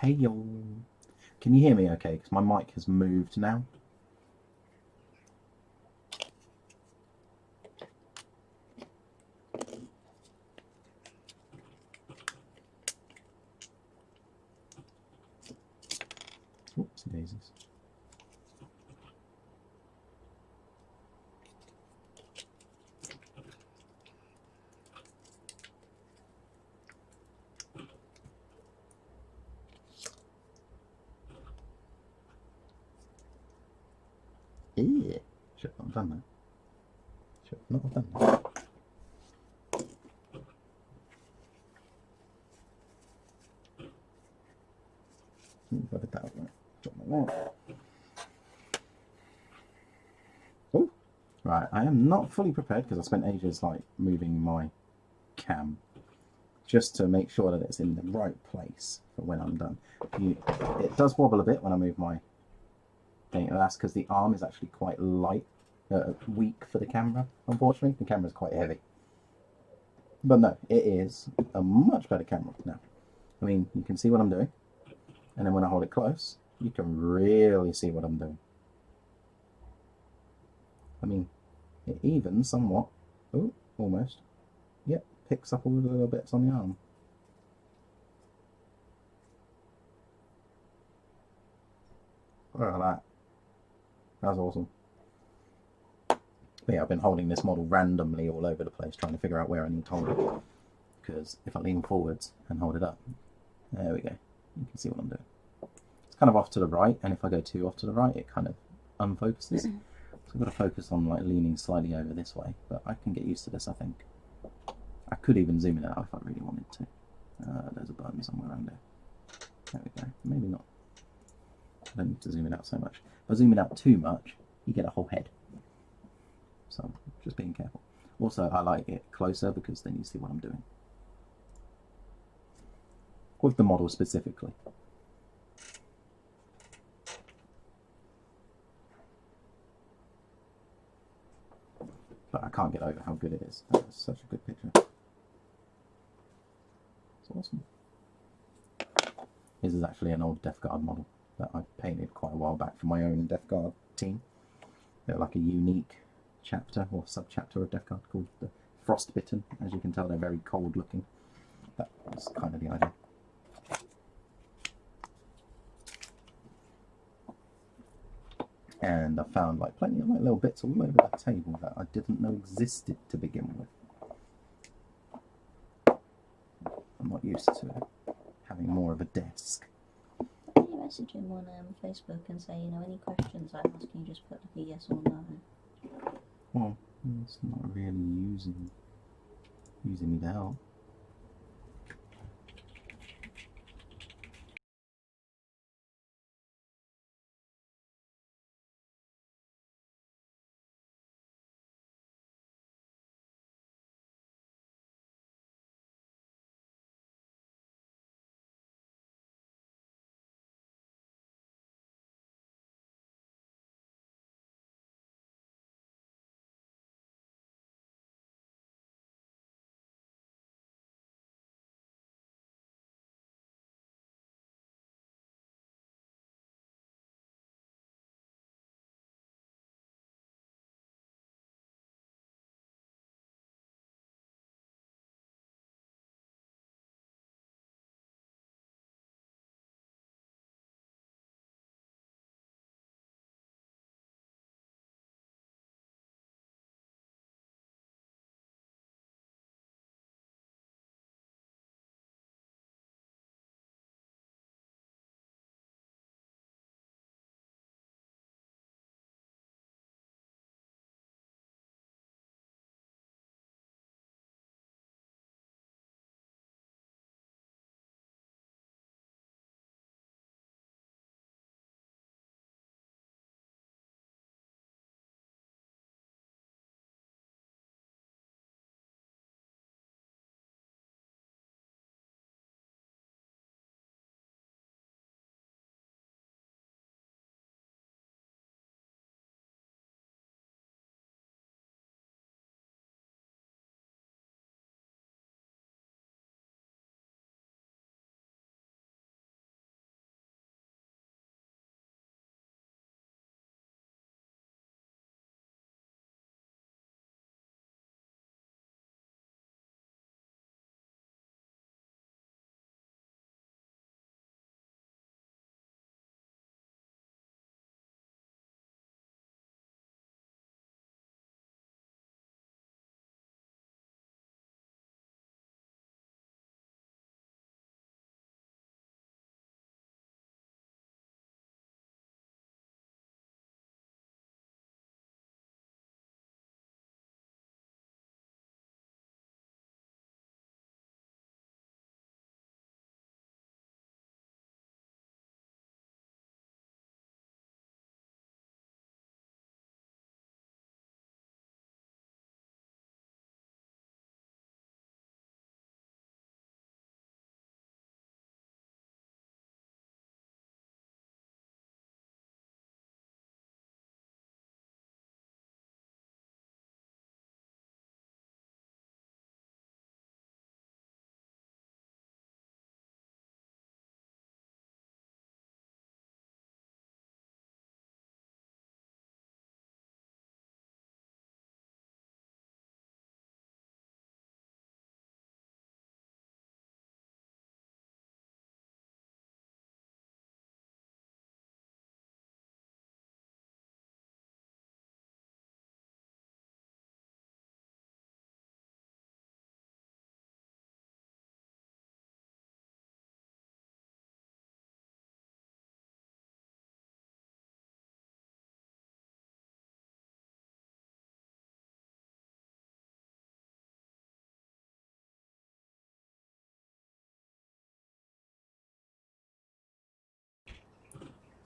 Hey yo. Can you hear me okay? Because my mic has moved now. Oops, daisies. Yeah. Should not have done that. Should not have done that. Got it that way. Drop that. Oh, right. I am not fully prepared because I spent ages like moving my cam just to make sure that it's in the right place for when I'm done. It does wobble a bit when I move my thing. That's because the arm is actually quite light, weak for the camera. Unfortunately, the camera is quite heavy. But no, it is a much better camera now. I mean, you can see what I'm doing, and then when I hold it close, you can really see what I'm doing. I mean, it even somewhat, oh, almost, yep, picks up all the little bits on the arm. Look at that. That's awesome. But yeah, I've been holding this model randomly all over the place, trying to figure out where I need to hold it. Because if I lean forwards and hold it up, there we go. You can see what I'm doing. It's kind of off to the right, and if I go too off to the right, it kind of unfocuses. So I've got to focus on like leaning slightly over this way, but I can get used to this, I think. I could even zoom it out if I really wanted to. There's a button somewhere around there. There we go. Maybe not. I don't need to zoom it out so much. If I zoom it out too much, you get a whole head. So just being careful. Also, I like it closer because then you see what I'm doing. With the model specifically. But I can't get over how good it is. That is such a good picture. It's awesome. This is actually an old Death Guard model that I painted quite a while back for my own Death Guard team. They're like a unique chapter or sub-chapter of Death Guard called the Frostbitten. As you can tell, they're very cold looking. That was kind of the idea. And I found like plenty of like little bits all over that table that I didn't know existed to begin with. I'm not used to having more of a desk. Why don't you message him on Facebook and say, you know, any questions I ask, you just put like a yes or no. Well, it's not really using me to help.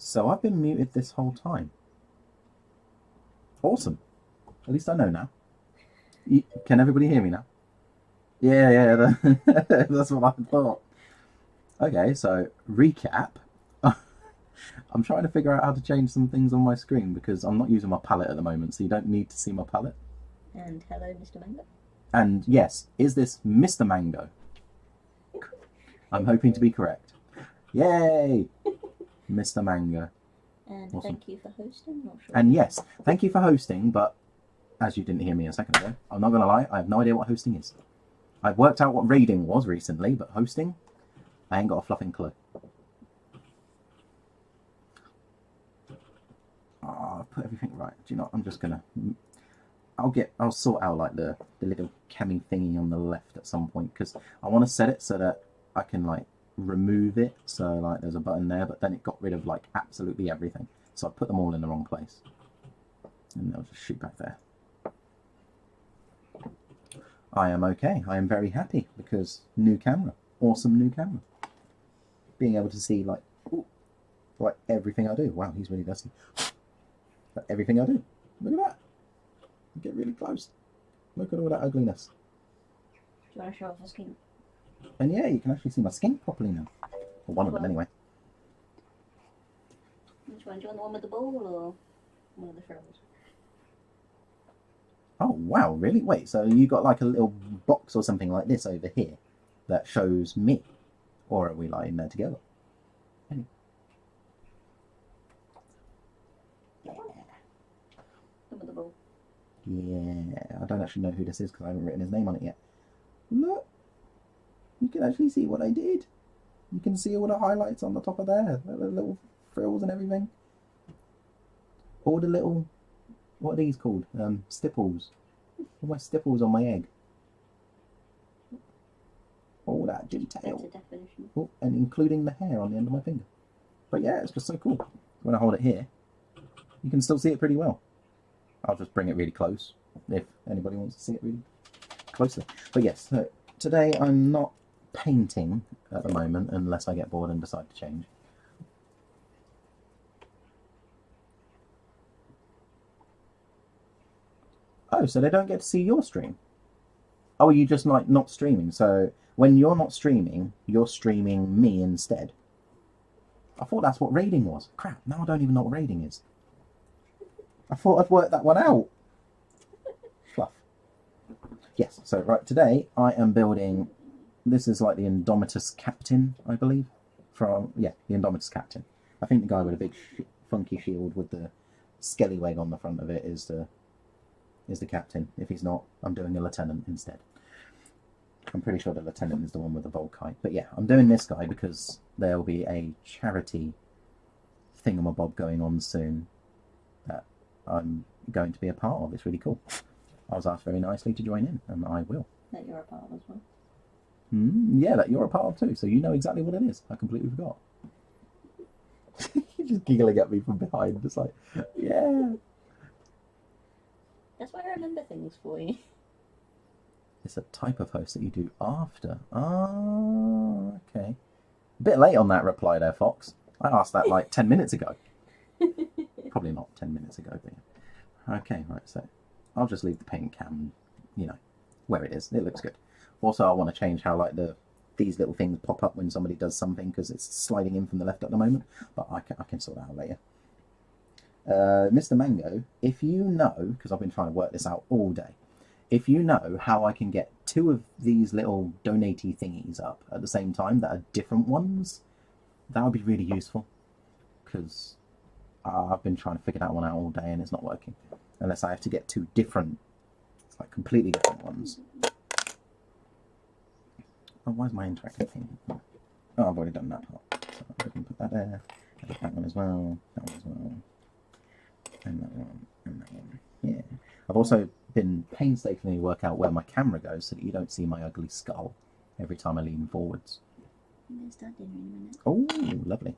So I've been muted this whole time. Awesome. At least I know now. Can everybody hear me now? Yeah, that's what I thought. Okay, so recap. I'm trying to figure out how to change some things on my screen because I'm not using my palette at the moment, so you don't need to see my palette. And hello, Mr. Mango. And yes, is this Mr. Mango? I'm hoping to be correct. Yay! Mr. Mango. And Awesome. thank you for hosting. Not sure. And yes, thank you for hosting, but as you didn't hear me a second ago, I'm not going to lie, I have no idea what hosting is. I've worked out what raiding was recently, but hosting, I ain't got a fluffing clue. Oh, I've put everything right. Do you know, I'm just going to... I'll sort out like the little cami thingy on the left at some point, because I want to set it so that I can like remove it. So like there's a button there, but then it got rid of like absolutely everything. So I put them all in the wrong place. And they'll just shoot back there. I am okay. I am very happy because new camera. Awesome new camera. Being able to see like, ooh, like everything I do. Wow, he's really dusty. Like, everything I do. Look at that. Get really close. Look at all that ugliness. Do you want to show off the skin? And yeah, you can actually see my skin properly now. Or one of them anyway. Which one? Do you want the one with the ball or one of the frills? Oh wow, really? Wait, so you got like a little box or something like this over here that shows me? Or are we like in there together? Anyway. The one with the ball. Yeah, I don't actually know who this is because I haven't written his name on it yet. Look, you can actually see what I did. You can see all the highlights on the top of there, the little frills and everything. All the little, what are these called? Stipples. All my stipples on my egg. All that detail. That's a definition. Oh, and including the hair on the end of my finger. But yeah, it's just so cool. When I hold it here, you can still see it pretty well. I'll just bring it really close if anybody wants to see it really closely. But yes, so today I'm not painting at the moment unless I get bored and decide to change. Oh, so they don't get to see your stream? Oh, are you just like not streaming? So when you're not streaming, you're streaming me instead? I thought that's what raiding was. Crap, now I don't even know what raiding is. I thought I'd worked that one out. Fluff. Yes, so right, today I am building, this is like the Indomitus Captain, I believe. The Indomitus Captain. I think the guy with a big funky shield with the skellywag on the front of it is the captain. If he's not, I'm doing a lieutenant instead. I'm pretty sure the lieutenant is the one with the Volkite. But yeah, I'm doing this guy because there will be a charity thingamabob going on soon that I'm going to be a part of. It's really cool. I was asked very nicely to join in, and I will. That you're a part of as well. Yeah, that you're a part of too, so you know exactly what it is. I completely forgot. You're just giggling at me from behind, just like, yeah. That's why I remember things for you. It's a type of host that you do after. Oh, okay. A bit late on that reply there, Fox. I asked that like 10 minutes ago. Probably not 10 minutes ago, but yeah. Okay, right, so I'll just leave the paint cam, you know, where it is. It looks good. Also, I want to change how like these little things pop up when somebody does something because it's sliding in from the left at the moment, but I can sort that out later. Mr. Mango, if you know, because I've been trying to work this out all day, if you know how I can get 2 of these little donatey thingies up at the same time that are different ones, that would be really useful, because I've been trying to figure that one out all day and it's not working, unless I have to get 2 different, like completely different ones. Oh, why is my interactive thing? Oh, I've already done that part, so I can put that there, that one as well, that one as well. And that one, and that one. Yeah. I've also been painstakingly work out where my camera goes so that you don't see my ugly skull every time I lean forwards. I'm going to start dinner in a minute. Oh, lovely.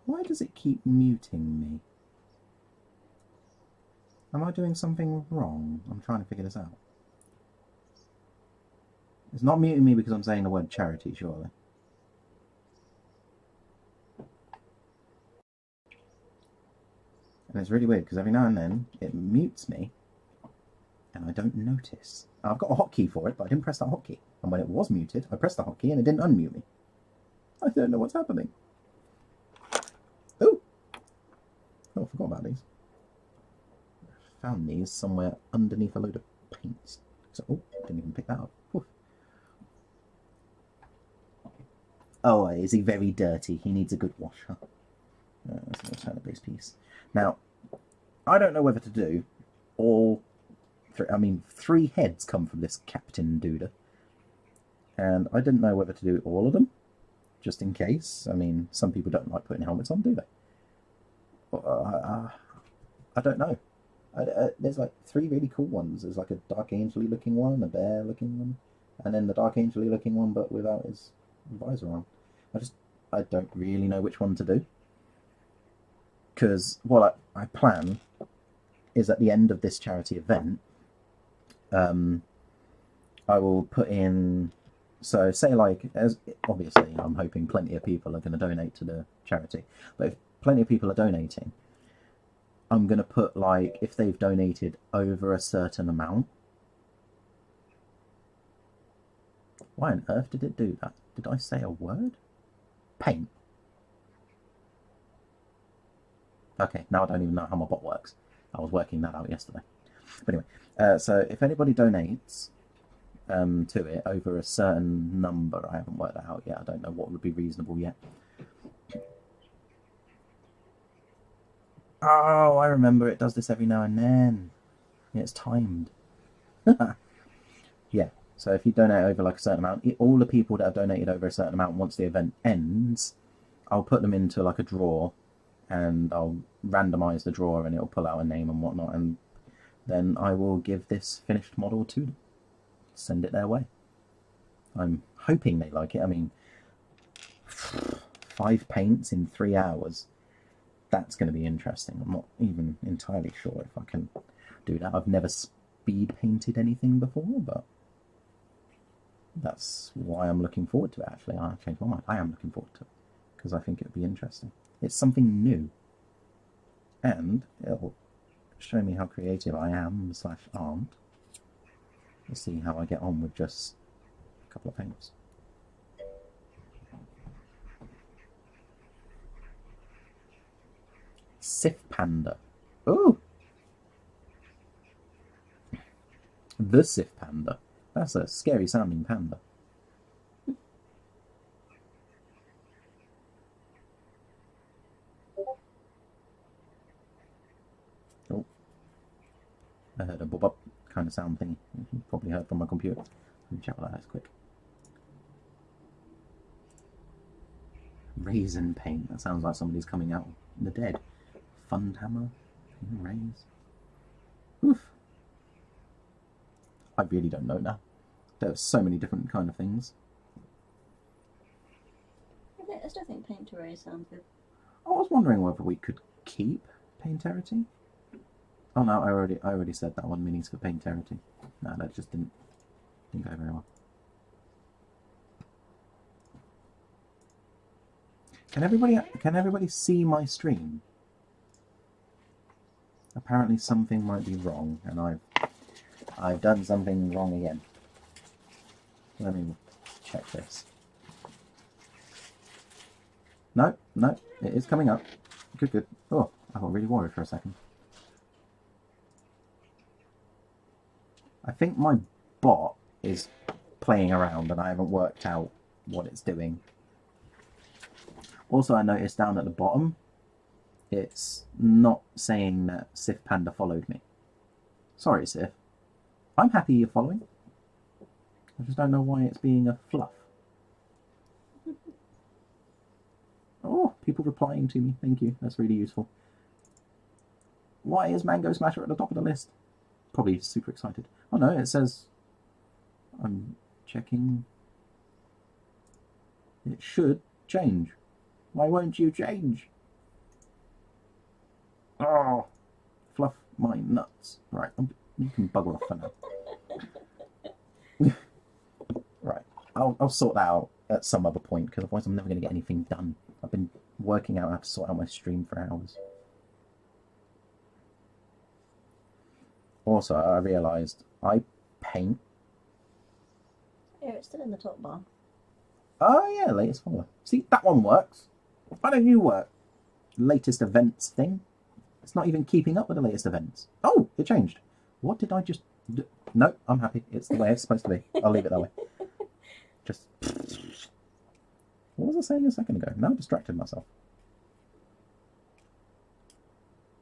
Why does it keep muting me? Am I doing something wrong? I'm trying to figure this out. It's not muting me because I'm saying the word charity, surely. And it's really weird because every now and then it mutes me and I don't notice. I've got a hotkey for it, but I didn't press that hotkey. And when it was muted, I pressed the hotkey and it didn't unmute me. I don't know what's happening. Oh! Oh, I forgot about these. I found these somewhere underneath a load of paints. So, oh, didn't even pick that up. Oof. Oh, is he very dirty? He needs a good wash, huh? Let's return a base piece. Now, I don't know whether to do all three. I mean, 3 heads come from this Captain Duda. And I didn't know whether to do all of them, just in case. I mean, some people don't like putting helmets on, do they? I don't know. There's like 3 really cool ones. There's like a Dark Angel-y looking one, a bear looking one, and then the Dark Angel-y looking one, but without his visor on. I don't really know which one to do. Because what I plan is at the end of this charity event, I will put in, so say like, as obviously I'm hoping plenty of people are going to donate to the charity, but if plenty of people are donating, I'm going to put like, if they've donated over a certain amount. Why on earth did it do that? Did I say a word? Paint. Okay, now I don't even know how my bot works. I was working that out yesterday. But anyway, so if anybody donates to it over a certain number, I haven't worked that out yet. I don't know what would be reasonable yet. Oh, I remember it does this every now and then. Yeah, it's timed. Yeah, so if you donate over like a certain amount, all the people that have donated over a certain amount, once the event ends, I'll put them into like a drawer, and I'll randomize the drawer and it'll pull out a name and whatnot, and then I will give this finished model to them. Send it their way. I'm hoping they like it. I mean, 5 paints in 3 hours. That's going to be interesting. I'm not even entirely sure if I can do that. I've never speed painted anything before, but that's why I'm looking forward to it, actually. I changed my mind. I am looking forward to it because I think it would be interesting. It's something new, and it'll show me how creative I am / aren't. Let's see how I get on with just a couple of paints. Sif Panda. Ooh! The Sif Panda. That's a scary sounding panda. Oh. I heard a bob-up kind of sound thing. You probably heard from my computer. Let me check what that is quick. Raisin paint. That sounds like somebody's coming out in the dead. Fund hammer. Raise. Oof. I really don't know now. There are so many different kind of things. I still think paint to raise sounds good. I was wondering whether we could keep painterity. Oh no, I already said that one meanings for painterity. No, that just didn't go very well. Can everybody see my stream? Apparently something might be wrong, and I've done something wrong again. Let me check this. No, it is coming up. Good. Oh, I got really worried for a second. I think my bot is playing around and I haven't worked out what it's doing. Also, I noticed down at the bottom, it's not saying that Sif Panda followed me. Sorry, Sif. I'm happy you're following. I just don't know why it's being a fluff. Oh, people replying to me. Thank you. That's really useful. Why is Mango Smasher at the top of the list? Probably super excited. Oh no, it says... I'm checking... It should change. Why won't you change? Oh, fluff my nuts. Right, you can bugger off for now. Right, I'll sort that out at some other point, because otherwise I'm never going to get anything done. I've been working out how to sort out my stream for hours. Also, I realised I paint. Here, it's still in the top bar. Oh yeah, latest follower. See, that one works. Why don't you work? Latest events thing. It's not even keeping up with the latest events. Oh, it changed. What did I just do? No, I'm happy. It's the way it's supposed to be. I'll leave it that way. Just... What was I saying a second ago? Now I distracted myself.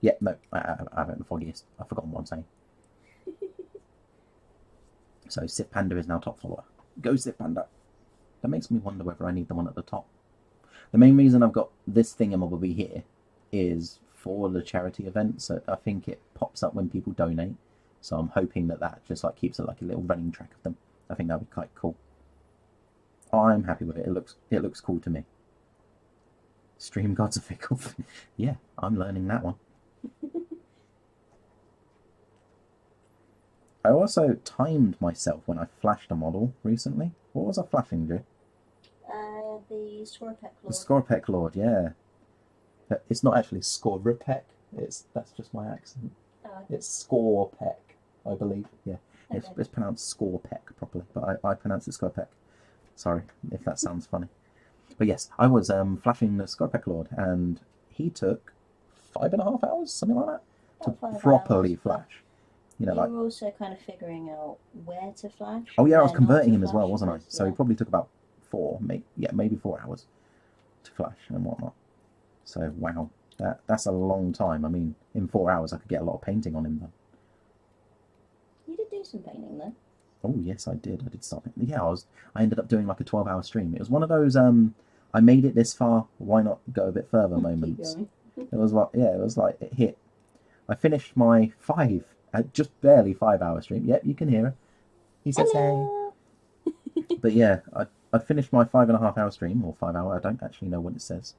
Yeah, no, I haven't the foggiest. I've forgotten what I'm saying. So, Sith Panda is now top follower. Go Sith Panda. That makes me wonder whether I need the one at the top. The main reason I've got this thingamabobby here is for the charity event, so I think it pops up when people donate. So I'm hoping that just like keeps it like a little running track of them. I think that'd be quite cool. I'm happy with it. It looks cool to me. Stream gods are fickle. Yeah, I'm learning that one. I also timed myself when I flashed a model recently. What was I flashing, Joe? The Scorpec Lord. The Scorpec Lord, yeah. It's not actually Scorpec. That's just my accent. Oh, okay. It's Scorpec, I believe. Yeah, okay. it's pronounced Scorpec properly, but I pronounce it Scorpec. Sorry if that sounds funny. But yes, I was flashing the Scorpec Lord, and he took 5.5 hours, something like that, to properly flash. You know, you were also kind of figuring out where to flash. Oh yeah, I was converting him as well, wasn't I? So he probably took about maybe 4 hours to flash and whatnot. So wow, that's a long time. I mean, in 4 hours I could get a lot of painting on him then. You did do some painting though. Oh yes, I did. I did start. Yeah, I ended up doing like a 12-hour stream. It was one of those I made it this far, why not go a bit further moments. It was like, yeah, it was like it hit. I finished my just barely 5-hour stream. Yep, you can hear her. He says hey. But yeah, I finished my 5.5-hour stream, or 5 hour. I don't actually know what it says,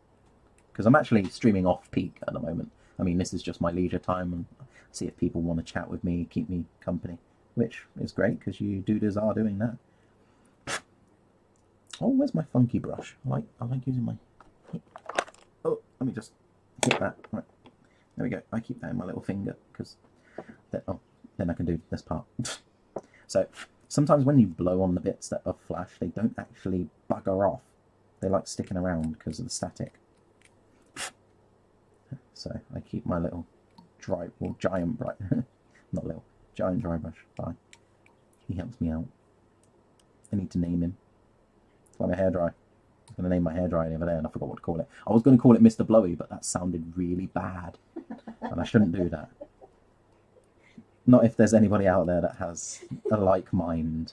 because I'm actually streaming off peak at the moment. I mean, this is just my leisure time, and see if people want to chat with me, keep me company, which is great because you dudes are doing that. Oh, where's my funky brush? I like using my. Oh, let me just hit that. Right, there we go. I keep that in my little finger because then I can do this part. So sometimes when you blow on the bits that are flash, they don't actually bugger off. They like sticking around because of the static. So I keep my little giant bright, not little, giant dry brush. Bye. He helps me out. I need to name him. It's like my hairdryer. I was going to name my hairdryer the other day and I forgot what to call it. I was going to call it Mr. Blowy, but that sounded really bad. And I shouldn't do that. Not if there's anybody out there that has a like mind.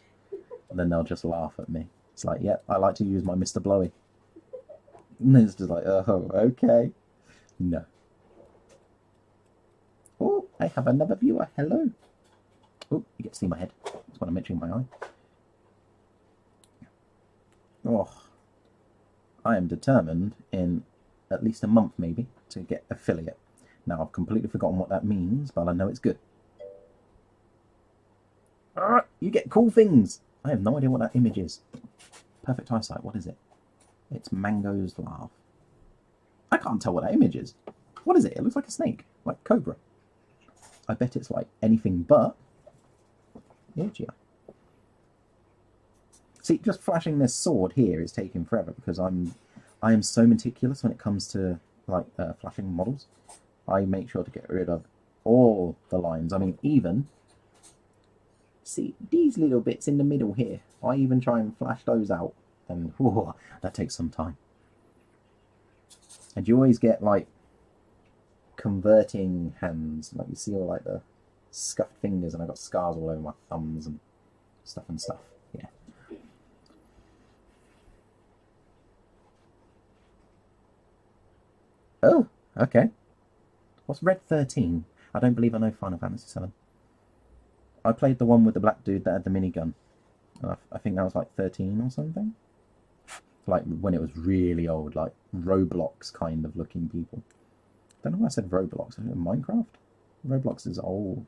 And then they'll just laugh at me. It's like, yeah, I like to use my Mr. Blowy. And it's just like, oh, okay. No. Oh, I have another viewer. Hello. Oh, you get to see my head. That's what I'm itching my eye. Oh, I am determined in at least a month maybe to get affiliate. Now I've completely forgotten what that means, but I know it's good. You get cool things. I have no idea what that image is. Perfect eyesight. What is it? It's Mango's laugh. I can't tell what that image is. What is it? It looks like a snake, like cobra. I bet it's like anything but. Yeah, see, just flashing this sword here is taking forever because I am so meticulous when it comes to like flashing models. I make sure to get rid of all the lines. I mean, even see these little bits in the middle here. I even try and flash those out, and whoa, that takes some time. And you always get like converting hands, like you see all like the scuffed fingers, and I got scars all over my thumbs and stuff. Yeah. Oh, okay. What's Red 13? I don't believe I know Final Fantasy VII. I played the one with the black dude that had the minigun. I think that was like 13 or something. Like when it was really old, like Roblox kind of looking people. Don't know why I said Roblox. Minecraft? Roblox is old.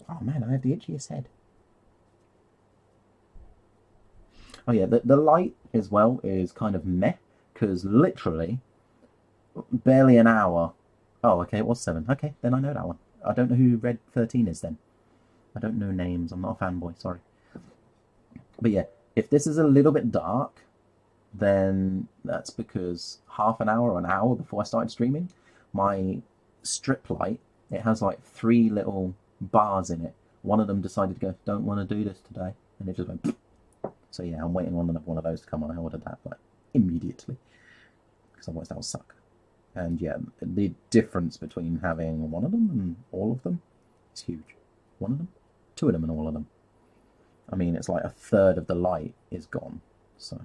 Oh man, I have the itchiest head. Oh yeah, the light as well is kind of meh, because literally barely an hour. Oh, okay, it was 7. Okay, then I know that one. I don't know who Red 13 is then. I don't know names. I'm not a fanboy, sorry. But yeah, if this is a little bit dark, then that's because half an hour or an hour before I started streaming, my strip light, it has like 3 little bars in it. One of them decided to go, don't want to do this today. And it just went, so yeah, I'm waiting on one of those to come on. I ordered that like immediately, because otherwise that will suck. And yeah, the difference between having one of them and all of them is huge. One of them, 2 of them and all of them. I mean, it's like a third of the light is gone, so.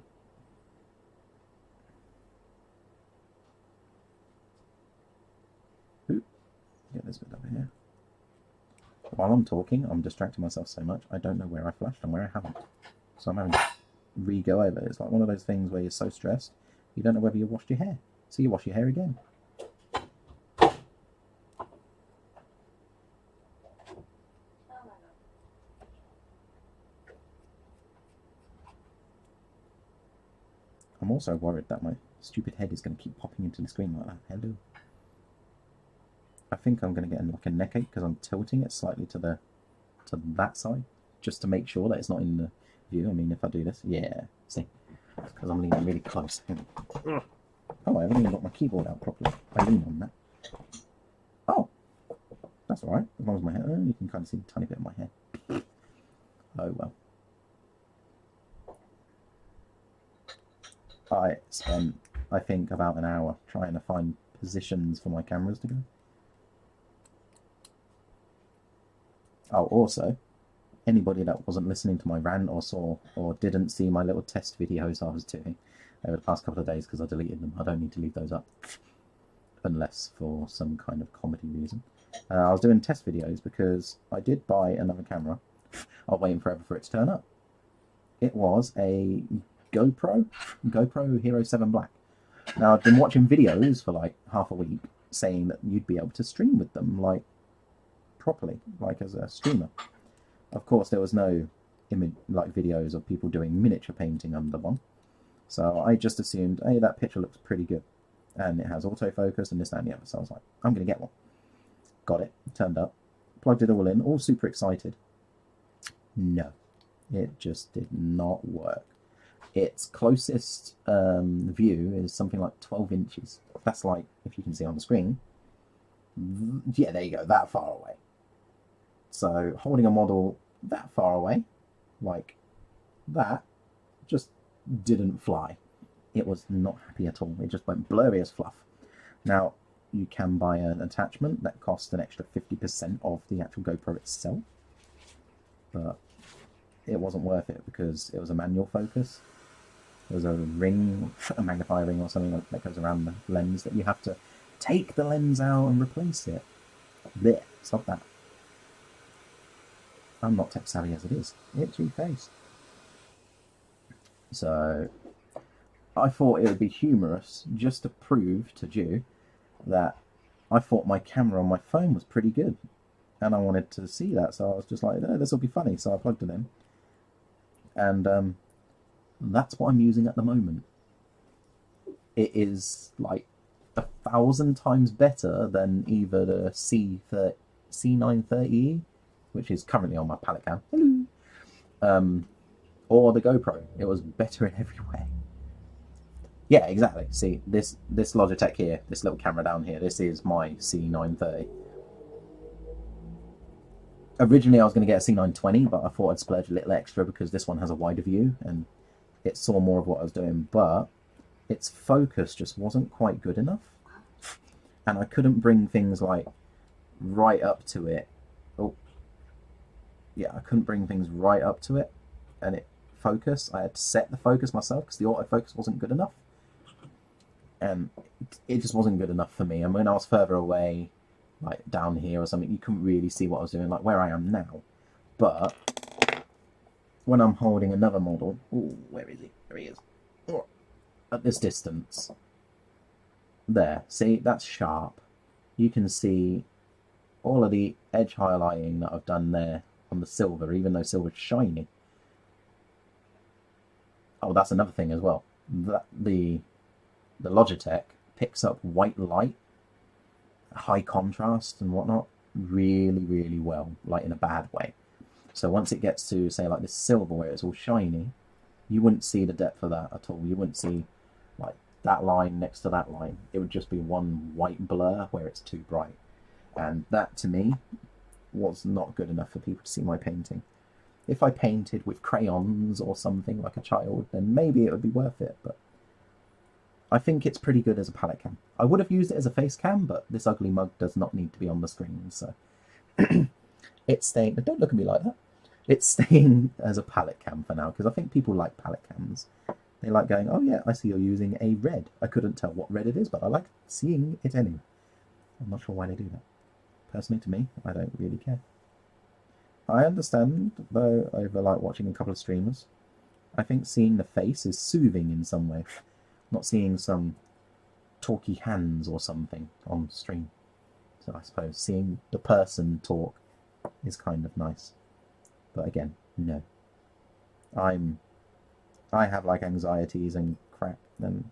Ooh, get this bit over here. While I'm talking, I'm distracting myself so much, I don't know where I flashed and where I haven't. So I'm having to re-go over. It's like one of those things where you're so stressed, you don't know whether you washed your hair. So you wash your hair again. I'm also worried that my stupid head is going to keep popping into the screen like that. Hello. I think I'm going to get like a neck ache because I'm tilting it slightly to that side, just to make sure that it's not in the view. I mean, if I do this, yeah, see, because I'm leaning really close. Oh, I haven't even got my keyboard out properly. I lean on that. Oh, that's all right. As long as my hair, you can kind of see a tiny bit of my hair. Oh well. I spent, I think, about an hour trying to find positions for my cameras to go. Oh, also, anybody that wasn't listening to my rant or saw or didn't see my little test videos I was doing over the past couple of days, because I deleted them. I don't need to leave those up unless for some kind of comedy reason. I was doing test videos because I did buy another camera. I was waiting forever for it to turn up. It was a GoPro Hero 7 Black. Now, I've been watching videos for like half a week saying that you'd be able to stream with them like properly, like as a streamer. Of course, there was no image like videos of people doing miniature painting under one. So I just assumed, hey, that picture looks pretty good. And it has autofocus and this, that, and the other. So I was like, I'm going to get one. Got it. Turned up. Plugged it all in. All super excited. No. It just did not work. Its closest view is something like 12 inches. That's like, if you can see on the screen. Yeah, there you go. That far away. So holding a model that far away, like that, just didn't fly. It was not happy at all. It just went blurry as fluff. Now, you can buy an attachment that costs an extra 50% of the actual GoPro itself, but it wasn't worth it because it was a manual focus. There was a ring, a magnifier ring or something that goes around the lens that you have to take the lens out and replace it. There, stop that. I'm not tech savvy as it is. Itchy face. So I thought it would be humorous just to prove to Jew that I thought my camera on my phone was pretty good. And I wanted to see that, so I was just like, oh, this will be funny. So I plugged it in. And that's what I'm using at the moment. It is like 1,000 times better than either the C930E, which is currently on my palette cam, or the GoPro. It was better in every way. Yeah, exactly. See, this Logitech here, this little camera down here, this is my C930. Originally I was going to get a C920, but I thought I'd splurge a little extra because this one has a wider view and it saw more of what I was doing, but its focus just wasn't quite good enough. And I couldn't bring things like right up to it. Oh, yeah, I couldn't bring things right up to it and it focus. I had to set the focus myself because the autofocus wasn't good enough. And it just wasn't good enough for me. And when I was further away, like down here or something, you couldn't really see what I was doing, like where I am now. But when I'm holding another model, ooh, where is he? There he is. Oh, at this distance. There, see, that's sharp. You can see all of the edge highlighting that I've done there on the silver, even though silver's shiny. Oh, that's another thing as well. The Logitech picks up white light, high contrast and whatnot, really, really well, like in a bad way. So once it gets to, say, like this silver where it's all shiny, you wouldn't see the depth of that at all. You wouldn't see, like, that line next to that line. It would just be one white blur where it's too bright. And that, to me, was not good enough for people to see my painting. If I painted with crayons or something like a child, then maybe it would be worth it, but I think it's pretty good as a palette cam. I would have used it as a face cam, but this ugly mug does not need to be on the screen, so it's staying. Don't look at me like that. It's staying as a palette cam for now, because I think people like palette cams. They like going, oh yeah, I see you're using a red. I couldn't tell what red it is, but I like seeing it anyway. I'm not sure why they do that. Personally, to me, I don't really care. I understand, though, over like watching a couple of streamers, I think seeing the face is soothing in some way. Not seeing some talky hands or something on stream. So I suppose seeing the person talk is kind of nice. But again, no. I have like anxieties and crap and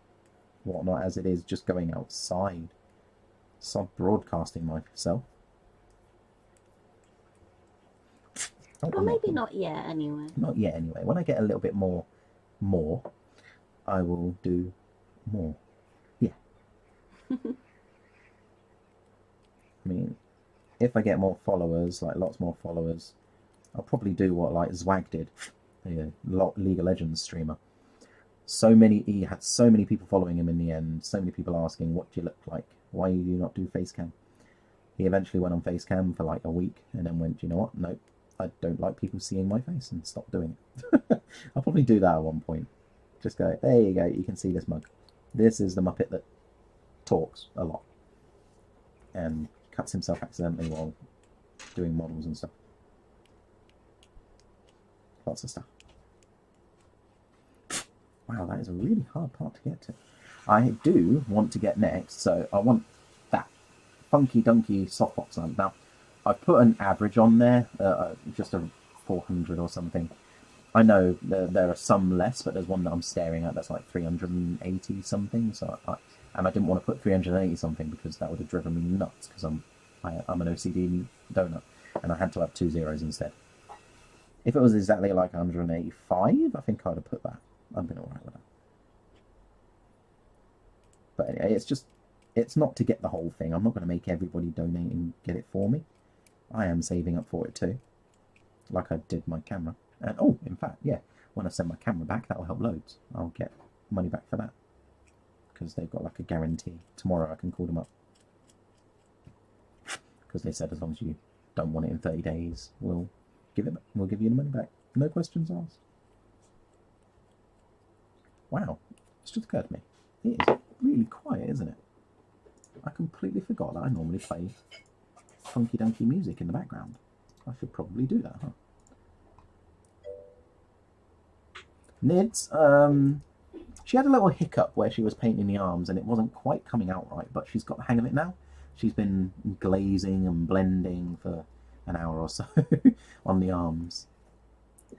whatnot as it is just going outside. Stop broadcasting myself. Well, maybe not yet, anyway. Not yet, anyway. When I get a little bit more, I will do more. Yeah. I mean, if I get more followers, like lots more followers, I'll probably do what like Zwag did, the League of Legends streamer. He had so many people following him in the end, so many people asking, what do you look like? Why do you not do face cam? He eventually went on face cam for like a week and then went, you know what? Nope, I don't like people seeing my face, and stopped doing it. I'll probably do that at one point. Just go, there you go, you can see this mug. This is the Muppet that talks a lot and cuts himself accidentally while doing models and stuff. Lots of stuff. Wow, that is a really hard part to get to. I do want to get next, so I want that funky dunky softbox lamp. Now, I've put an average on there, just a 400 or something. I know there are some less, but there's one that I'm staring at that's like 380 something. So and I didn't want to put 380 something because that would have driven me nuts, because I'm an OCD donut, and I had to have 2 zeros instead. If it was exactly like 185, I think I'd have put that. I've been alright with that. But anyway, it's not to get the whole thing. I'm not going to make everybody donate and get it for me. I am saving up for it too, like I did my camera. And oh, in fact, yeah, when I send my camera back, that will help loads. I'll get money back for that, because they've got like a guarantee. Tomorrow I can call them up, because they said as long as you don't want it in 30 days, we'll give you the money back. No questions asked. Wow, it's just occurred to me. It is really quiet, isn't it? I completely forgot that I normally play funky dunky music in the background. I should probably do that, huh? Nids, she had a little hiccup where she was painting the arms and it wasn't quite coming out right, but she's got the hang of it now. She's been glazing and blending for an hour or so on the arms.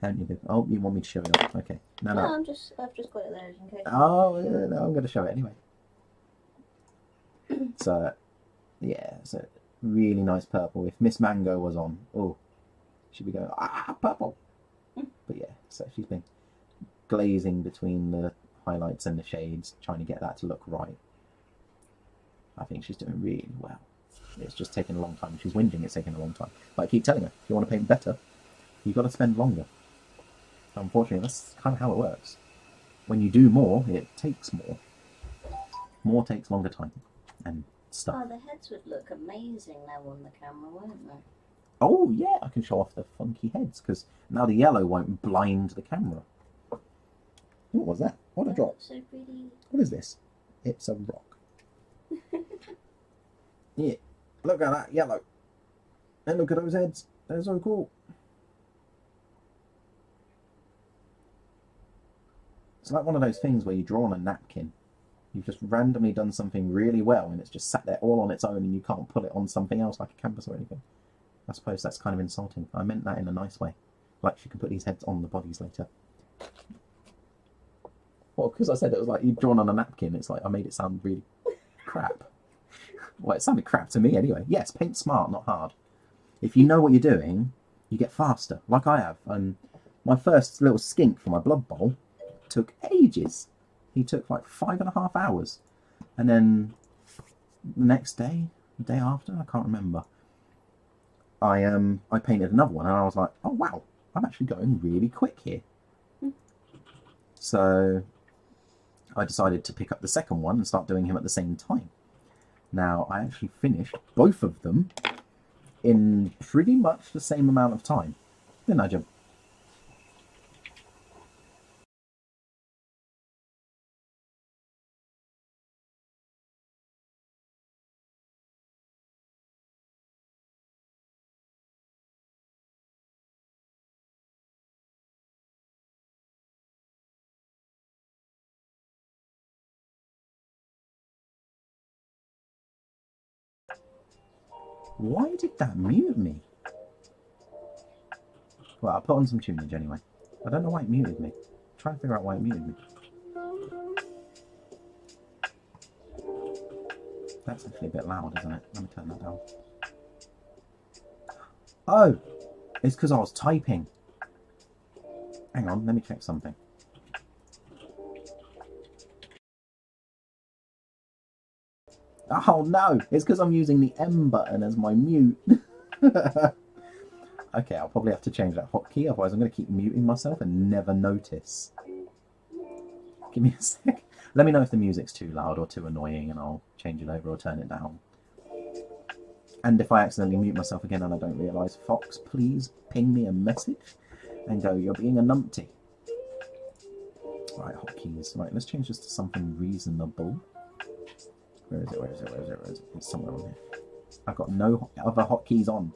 Haven't you? Oh, you want me to show it off? Okay. No. I've just got it there in case. Oh, no, I'm going to show it anyway. So, yeah, so really nice purple. If Miss Mango was on, oh, she'd be going, purple. But yeah, so she's been glazing between the highlights and the shades, trying to get that to look right. I think she's doing really well. It's just taking a long time. She's whinging it's taking a long time. But I keep telling her, if you want to paint better, you've got to spend longer. Unfortunately, that's kind of how it works. When you do more, it takes more. More takes longer time and stuff. Oh, the heads would look amazing now on the camera, won't they? Oh, yeah, I can show off the funky heads, because now the yellow won't blind the camera. What was that? What a drop. So pretty. What is this? It's a rock. Yeah, look at that yellow. And look at those heads. They're so cool. It's like one of those things where you draw on a napkin. You've just randomly done something really well and it's just sat there all on its own and you can't put it on something else like a canvas or anything. I suppose that's kind of insulting. I meant that in a nice way. Like, you can put these heads on the bodies later. Well, because I said it was like you'd drawn on a napkin, it's like I made it sound really crap. Well, it sounded crap to me anyway. Yes, paint smart, not hard. If you know what you're doing, you get faster, like I have. My first little skink for my Blood Bowl took ages. He took like 5.5 hours. And then the next day, the day after, I can't remember, I painted another one and I was like, oh wow, I'm actually going really quick here. So I decided to pick up the second one and start doing him at the same time. Now, I actually finished both of them in pretty much the same amount of time. Didn't I, Jim? Why did that mute me? Well, I'll put on some tunage anyway. I don't know why it muted me. I'm trying to figure out why it muted me. That's actually a bit loud, isn't it? Let me turn that down. Oh! It's because I was typing. Hang on, let me check something. Oh no! It's because I'm using the M button as my mute. Okay, I'll probably have to change that hotkey, otherwise I'm going to keep muting myself and never notice. Give me a sec. Let me know if the music's too loud or too annoying and I'll change it over or turn it down. And if I accidentally mute myself again and I don't realise, Fox, please ping me a message and go, you're being a numpty. Right, hotkeys. Right, let's change this to something reasonable. Where is it? Where is it? Where is it? Where is it? It's somewhere on here. I've got no other hotkeys on.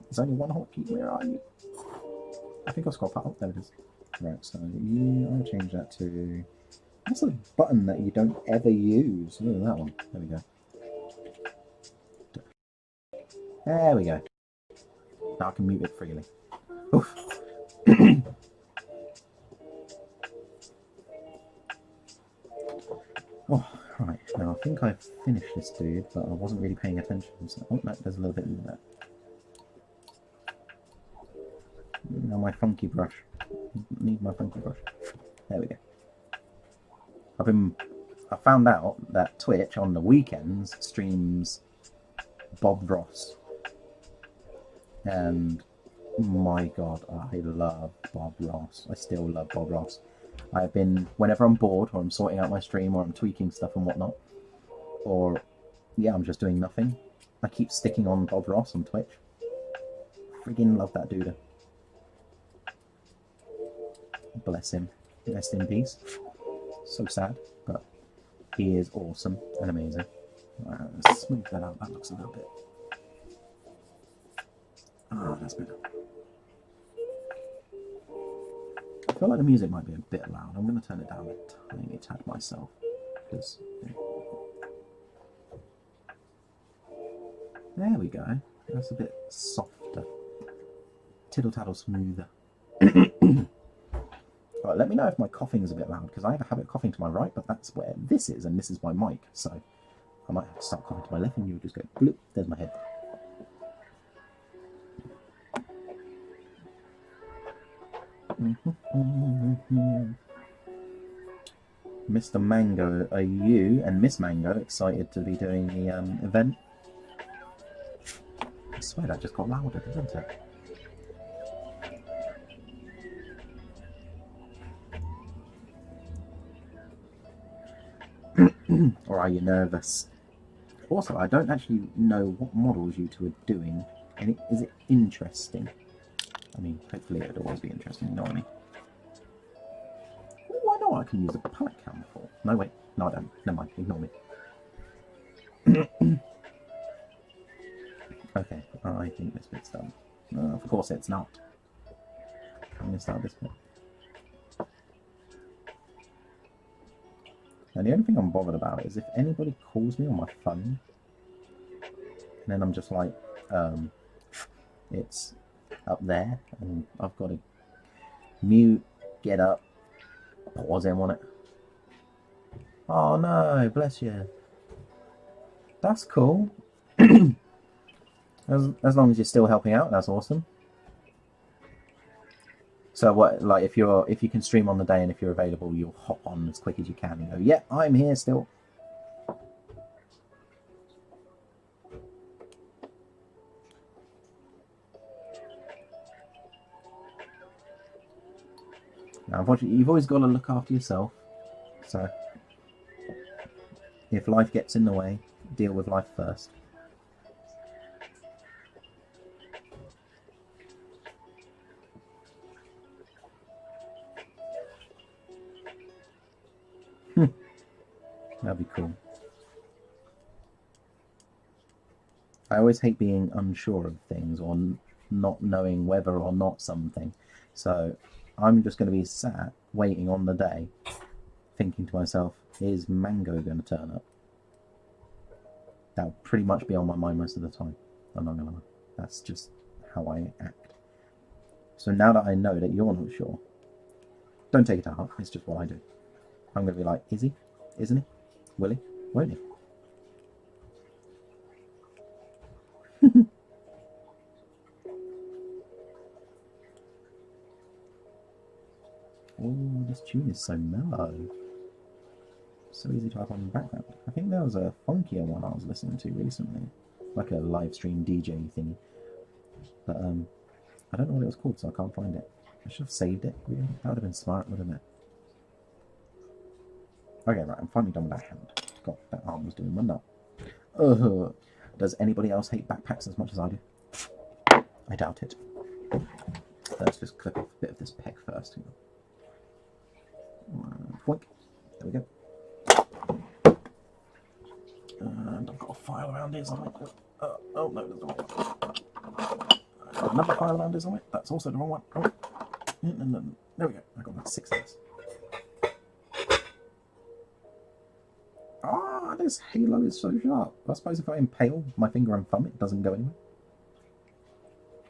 There's only one hotkey. Where are you? I think I'll scroll past. Oh, there it is. Right, so I'll change that to... What's the button that you don't ever use? Look at that one. There we go. There we go. Now I can mute it freely. Oof. Oh, right. Now I think I've finished this dude, but I wasn't really paying attention. So, oh, no, there's a little bit in there. Now my funky brush. Need my funky brush. There we go. I found out that Twitch on the weekends streams Bob Ross. And my god, I love Bob Ross. I still love Bob Ross. I've been, whenever I'm bored or I'm sorting out my stream or I'm tweaking stuff and whatnot, or yeah, I'm just doing nothing, I keep sticking on Bob Ross on Twitch. Friggin' love that dude. Bless him. Rest in peace. So sad, but he is awesome and amazing. Right, let's smooth that out. That looks a little bit... Ah, that's better. I feel like the music might be a bit loud. I'm going to turn it down a tiny tad myself. Because, yeah. There we go. That's a bit softer. Tiddle taddle smoother. Right, let me know if my coughing is a bit loud, because I have a habit of coughing to my right, but that's where this is, and this is my mic, so I might have to start coughing to my left, and you'll just go bloop, there's my head. Mr. Mango, are you and Miss Mango excited to be doing the event? I swear that just got louder, didn't it? Or are you nervous? Also, I don't actually know what models you two are doing, and is it interesting? I mean, hopefully it'd always be interesting, you know what I mean? Oh, I know what I can use a palette cam for. No, wait. No, I don't. Never mind. Ignore me. Okay, I think this bit's done. Of course it's not. I'm going to start this bit. And the only thing I'm bothered about is if anybody calls me on my phone, and then I'm just like, it's up there, and I've got to mute, get up, pause in on it. Oh no, bless you. That's cool. As long as you're still helping out, that's awesome. So what, like, if you can stream on the day and if you're available, you'll hop on as quick as you can and go, yeah, I'm here still. Now, unfortunately, you've always got to look after yourself. So if life gets in the way, deal with life first. That'd be cool. I always hate being unsure of things or not knowing whether or not something. So I'm just going to be sat waiting on the day, thinking to myself, is Mango going to turn up? That'll pretty much be on my mind most of the time. I'm not going to lie. That's just how I act. So now that I know that you're not sure, don't take it to heart. It's just what I do. I'm going to be like, is he? Isn't he? Will he? Won't he? Oh, this tune is so mellow. So easy to have on the background. I think there was a funkier one I was listening to recently. Like a live stream DJ thingy. But I don't know what it was called, so I can't find it. I should have saved it, really. That would have been smart, wouldn't it? Okay, right, I'm finally done with that hand. God, that arm was doing one nut. Does anybody else hate backpacks as much as I do? I doubt it. Let's just clip off a bit of this peg first. Boink. There we go. And I've got a file around here somewhere. Oh no, there's the wrong one. I've got another file around here somewhere. That's also the wrong one. Oh. There we go. I got about 6 of this. Ah, this halo is so sharp. I suppose if I impale my finger and thumb, it doesn't go anywhere.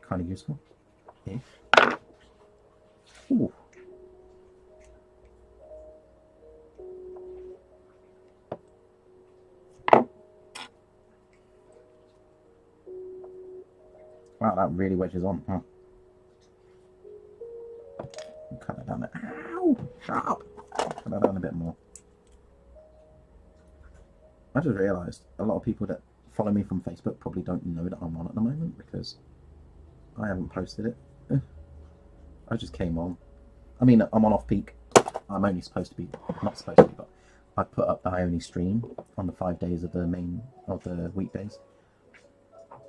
Kind of useful. If. Ooh. Wow, that really wedges on, huh? Cut that down there. Ow! Sharp! Cut that down a bit more. I just realised a lot of people that follow me from Facebook probably don't know that I'm on at the moment because I haven't posted it. I just came on. I mean, I'm on off-peak. I'm only supposed to be, not supposed to be, but I put up that I only stream on the 5 days of the weekdays.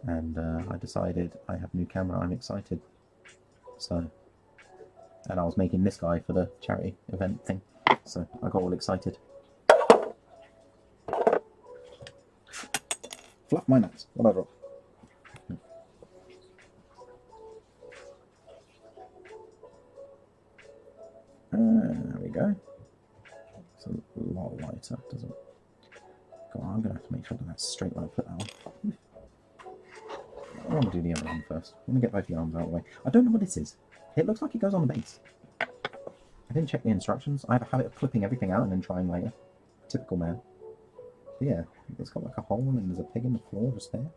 And I decided I have a new camera, I'm excited. So, and I was making this guy for the charity event thing. So I got all excited. Fluff my nuts. What I drop? There we go. It's a lot lighter, doesn't it? God, I'm going to have to make sure that that's straight when I put that on. I want to do the other one first. I'm going to get both the arms out of the way. I don't know what this is. It looks like it goes on the base. I didn't check the instructions. I have a habit of clipping everything out and then trying later. Typical man. But yeah, it's got like a hole and there's a peg in the floor just there.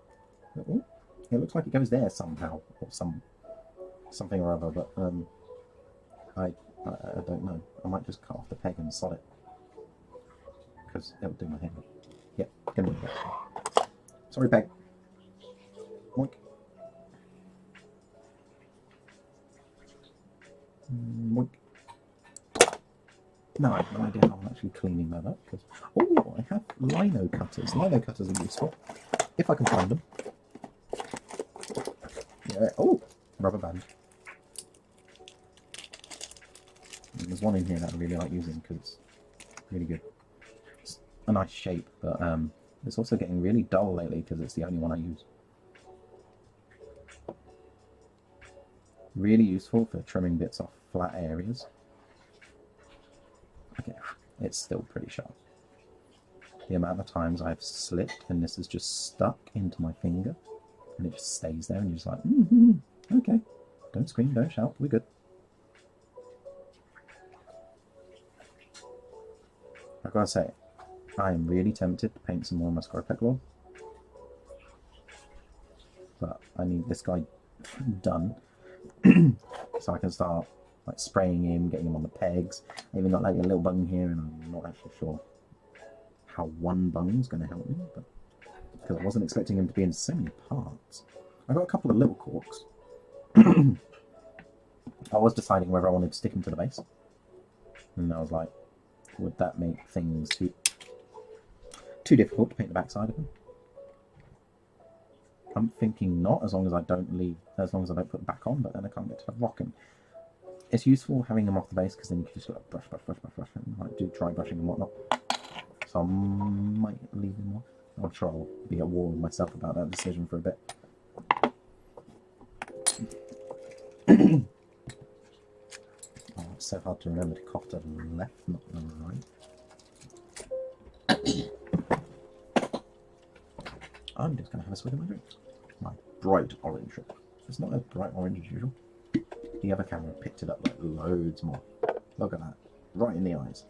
Ooh, it looks like it goes there somehow, or something or other, but I don't know. I might just cut off the peg and sod it. Because it'll do my hair. Yep, gonna do that. Sorry, peg. Boink. Boink. No, I have no idea how I'm actually cleaning that up. Because oh, I have lino cutters. Lino cutters are useful if I can find them. Yeah. Oh, rubber band. And there's one in here that I really like using because it's really good. It's a nice shape, but it's also getting really dull lately because it's the only one I use. Really useful for trimming bits off flat areas. Okay, it's still pretty sharp. the amount of times I've slipped and this is just stuck into my finger and it just stays there and you're just like, okay, don't scream, don't shout, we're good. I've got to say, I am really tempted to paint some more mascara log, but I need this guy done so I can start like spraying him, getting him on the pegs. I even got like a little bung here, and I'm not actually sure how one bung's going to help me, but because I wasn't expecting him to be in so many parts. I got a couple of little corks. I was deciding whether I wanted to stick him to the base, and I was like, would that make things too difficult to paint the backside of him? I'm thinking not, as long as I don't put it back on, but then I can't get to the rocking. It's useful having them off the base because then you can just like brush, and like do dry brushing and whatnot. So I might leave them off. I'm sure I'll be at war with myself about that decision for a bit. Oh, it's so hard to remember to cough to the left, not the right. I'm just going to have a swig of my drink. My bright orange. It's not as bright orange as usual. The other camera picked it up like loads more. Look at that. Right in the eyes.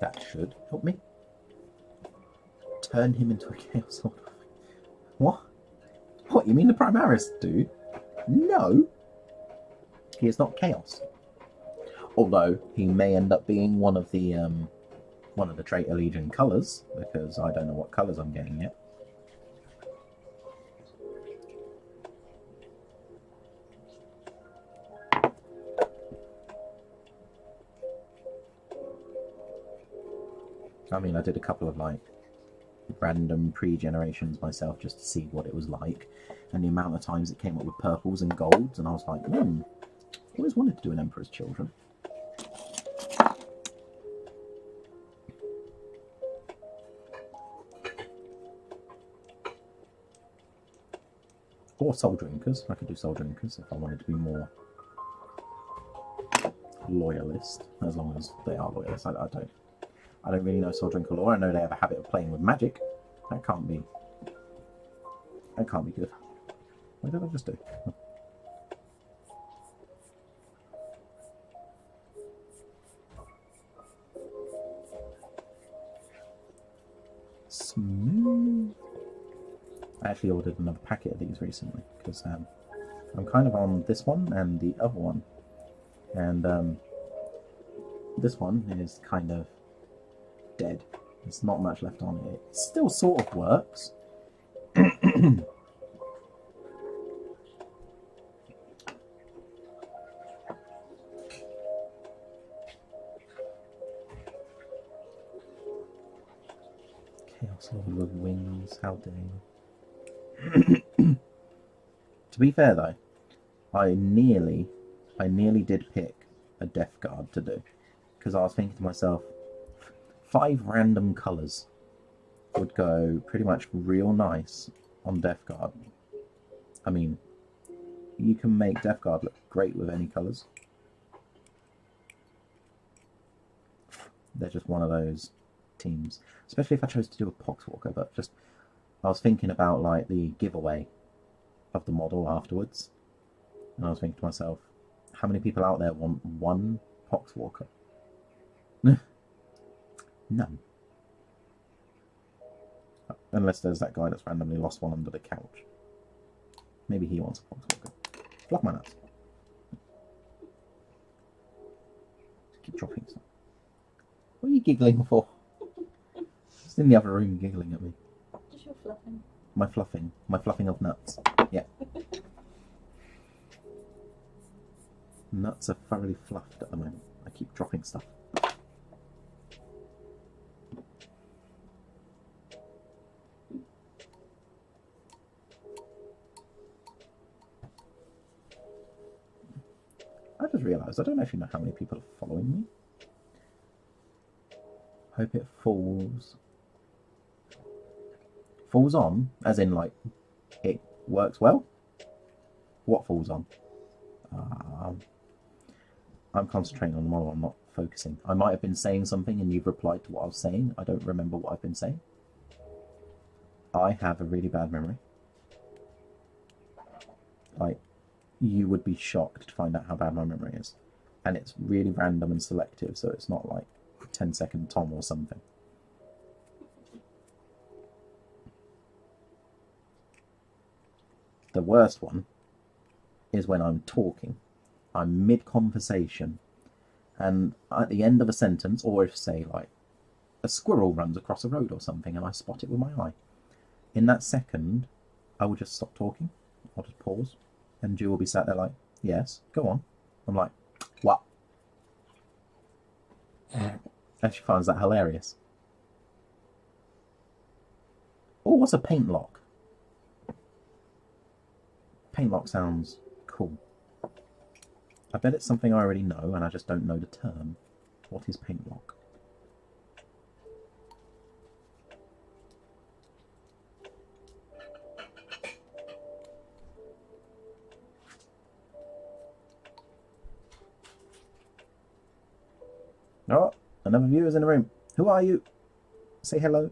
That should help me. Turn him into a Chaos Lord. What? What, you mean the Primaris dude? No! He is not Chaos. Although he may end up being one of the Traitor Legion colours, because I don't know what colours I'm getting yet. I mean, I did a couple of like random pre-generations myself just to see what it was like, and the amount of times it came up with purples and golds, and I was like, always wanted to do an Emperor's Children. Or Soul Drinkers. I could do Soul Drinkers if I wanted to be more loyalist, as long as they are loyalists. I don't really know Soul Drinker lore. I know they have a habit of playing with magic. That can't be good. What did I just do? Smooth. I actually ordered another packet of these recently because I'm kind of on this one and the other one, and this one is kind of dead. There's not much left on it. It still sort of works. Chaos Lord with wings, how dare you. To be fair though, I nearly did pick a Death Guard to do, because I was thinking to myself, 5 random colours would go pretty much real nice on Death Guard. I mean, you can make Death Guard look great with any colours. They're just one of those teams. Especially if I chose to do a Poxwalker, but just, I was thinking about like the giveaway of the model afterwards. And I was thinking to myself, how many people out there want one Poxwalker? None. Unless there's that guy that's randomly lost one under the couch. Maybe he wants a Poxwalker. Block my nuts. Just keep dropping stuff. What are you giggling for? Just in the other room giggling at me. Just your fluffing. My fluffing. My fluffing of nuts. Yeah. Nuts are thoroughly fluffed at the moment. I keep dropping stuff. I just realised I don't actually know how many people are following me. Hope it falls on, as in like it works well. What falls on? I'm concentrating on the model, I'm not focusing. I might have been saying something and you've replied to what I was saying. I don't remember what I've been saying. I have a really bad memory. Like, you would be shocked to find out how bad my memory is. And it's really random and selective, so it's not like 10-second Tom or something. The worst one is when I'm talking. I'm mid-conversation, and at the end of a sentence, or if, say, like, a squirrel runs across a road or something and I spot it with my eye, in that second, I will just stop talking. I'll just pause, and Ju will be sat there like, yes, go on. I'm like, what? And she finds that hilarious. Oh, what's a paint lock? Paint lock sounds cool. I bet it's something I already know and I just don't know the term. What is paint lock? Oh, another viewer's in the room. Who are you? Say hello.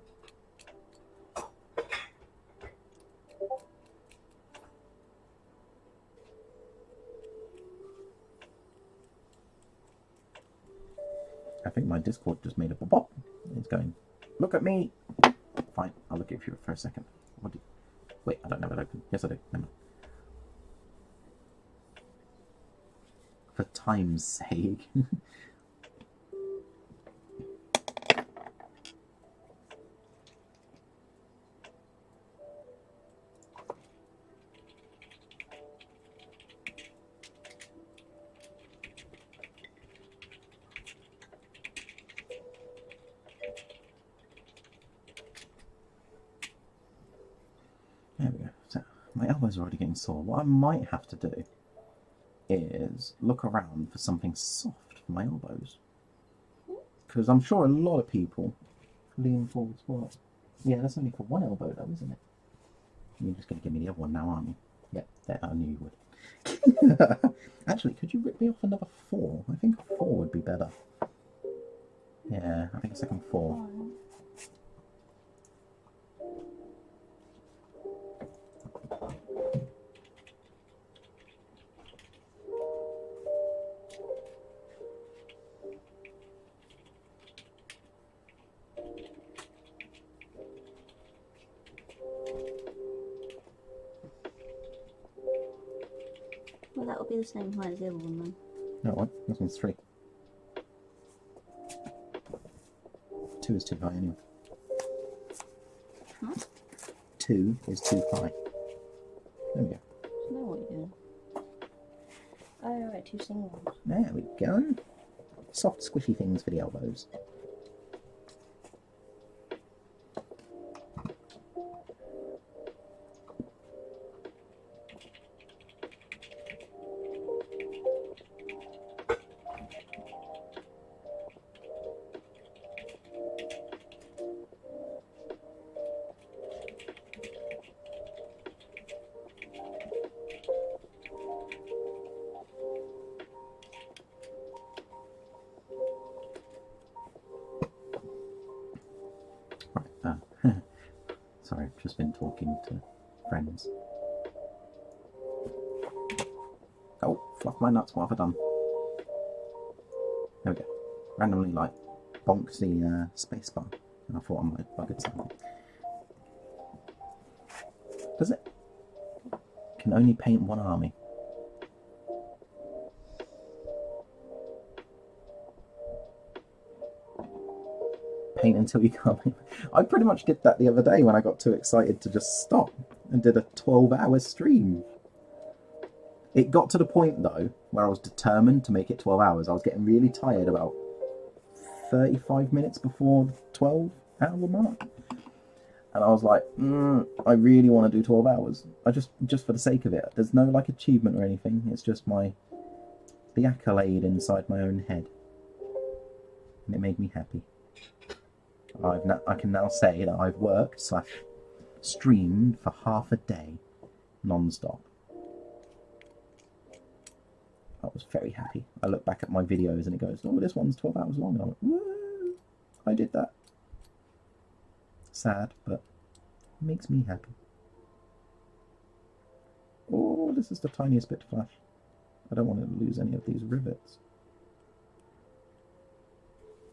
I think my Discord just made a pop. It's going, look at me. Fine, I'll look at you for a second. What do you... Wait, I don't have it open. Yes, I do. Never mind. For time's sake. There we go. So my elbows are already getting sore. What I might have to do is look around for something soft for my elbows. Because I'm sure a lot of people lean forwards. What? Yeah, that's only for one elbow though, isn't it? You're just going to give me the other one now, aren't you? Yep, yeah, I knew you would. Actually, could you rip me off another 4? I think a 4 would be better. Yeah, I think a second 4. Well, that will be the same height as the other one then. No, what? This one's 3. 2 is too high anyway. Huh? 2 is too high. There we go. I know what you're doing. Oh, right, 2 single ones. There we go. Soft, squishy things for the elbows. Sorry, I've just been talking to friends. Oh, fluff my nuts, what have I done? There we go. Randomly, like, bonks the space bar, and I thought I might have buggered something. Does it? Can only paint one army. Paint until you can't paint. I pretty much did that the other day when I got too excited to just stop and did a 12-hour stream. It got to the point though where I was determined to make it 12 hours. I was getting really tired about 35 minutes before the 12-hour mark. And I was like, I really want to do 12 hours. Just for the sake of it. There's no like achievement or anything. It's just the accolade inside my own head. And it made me happy. I can now say that I've worked / streamed for half a day non-stop. I was very happy. I look back at my videos and it goes, oh, this one's 12 hours long. And I went, whoa, I did that. Sad, but it makes me happy. Oh, this is the tiniest bit to flash. I don't want to lose any of these rivets.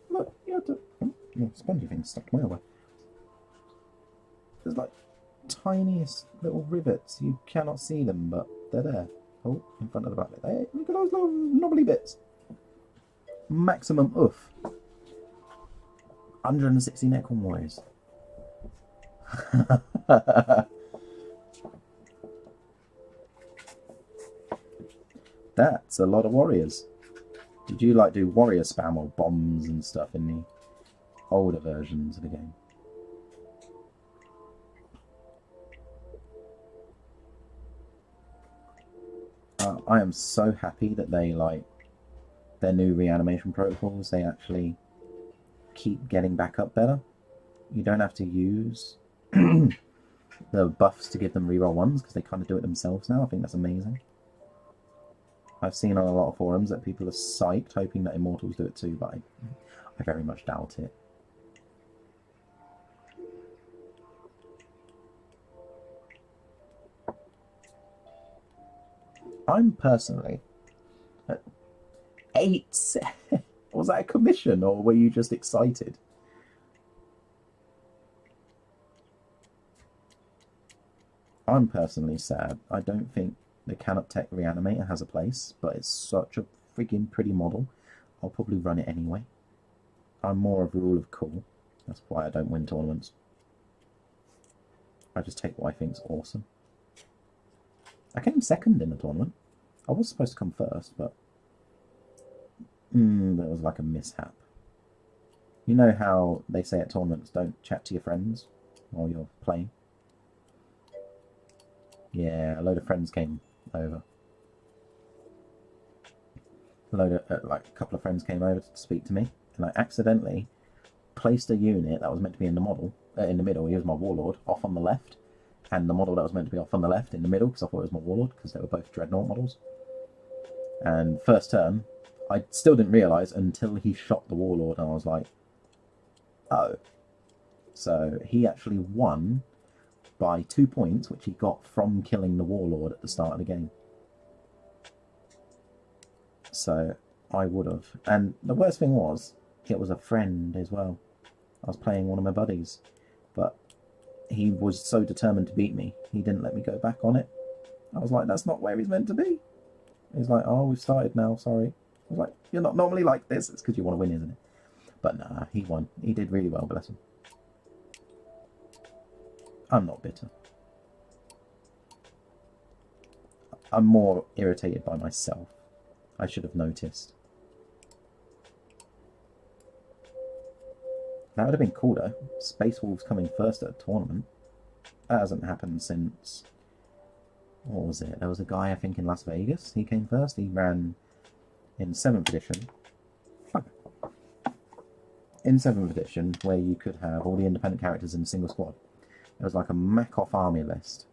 Look, you have to... Oh, spongy thing stuck my way. There's like tiniest little rivets. You cannot see them, but they're there. Oh, in front of the back. Hey, look at those little knobbly bits. Maximum oof. 160 Necron Warriors. That's a lot of warriors. Did you like do warrior spam or bombs and stuff in the older versions of the game? I am so happy that they, like, their new reanimation protocols, they actually keep getting back up better. You don't have to use the buffs to give them reroll ones, because they kind of do it themselves now. I think that's amazing. I've seen on a lot of forums that people are psyched, hoping that Immortals do it too, but I very much doubt it. I'm personally at 8. Was that a commission, or were you just excited? I'm personally sad. I don't think the Cannot Tech Reanimator has a place, but it's such a friggin' pretty model. I'll probably run it anyway. I'm more of a rule of cool. That's why I don't win tournaments. I just take what I think's awesome. I came second in the tournament. I was supposed to come first, but it was like a mishap. You know how they say at tournaments, don't chat to your friends while you're playing? Yeah, a load of friends came over. Like a couple of friends came over to speak to me, and I accidentally placed a unit that was meant to be in the model, in the middle. He was my warlord, off on the left, and the model that was meant to be off on the left in the middle, because I thought it was my warlord, because they were both dreadnought models. And first turn, I still didn't realise until he shot the warlord, and I was like, oh. So he actually won by 2 points, which he got from killing the warlord at the start of the game. So I would have. And the worst thing was, it was a friend as well. I was playing one of my buddies, but he was so determined to beat me, he didn't let me go back on it. I was like, that's not where he's meant to be. He's like, oh, we've started now, sorry. I was like, you're not normally like this. It's because you want to win, isn't it? But nah, he won. He did really well, bless him. I'm not bitter. I'm more irritated by myself. I should have noticed. That would have been cool though. Space Wolves coming first at a tournament. That hasn't happened since... What was it? There was a guy, I think, in Las Vegas. He came first. He ran in 7th edition. In 7th edition, where you could have all the independent characters in a single squad. There was like a Mac-off army list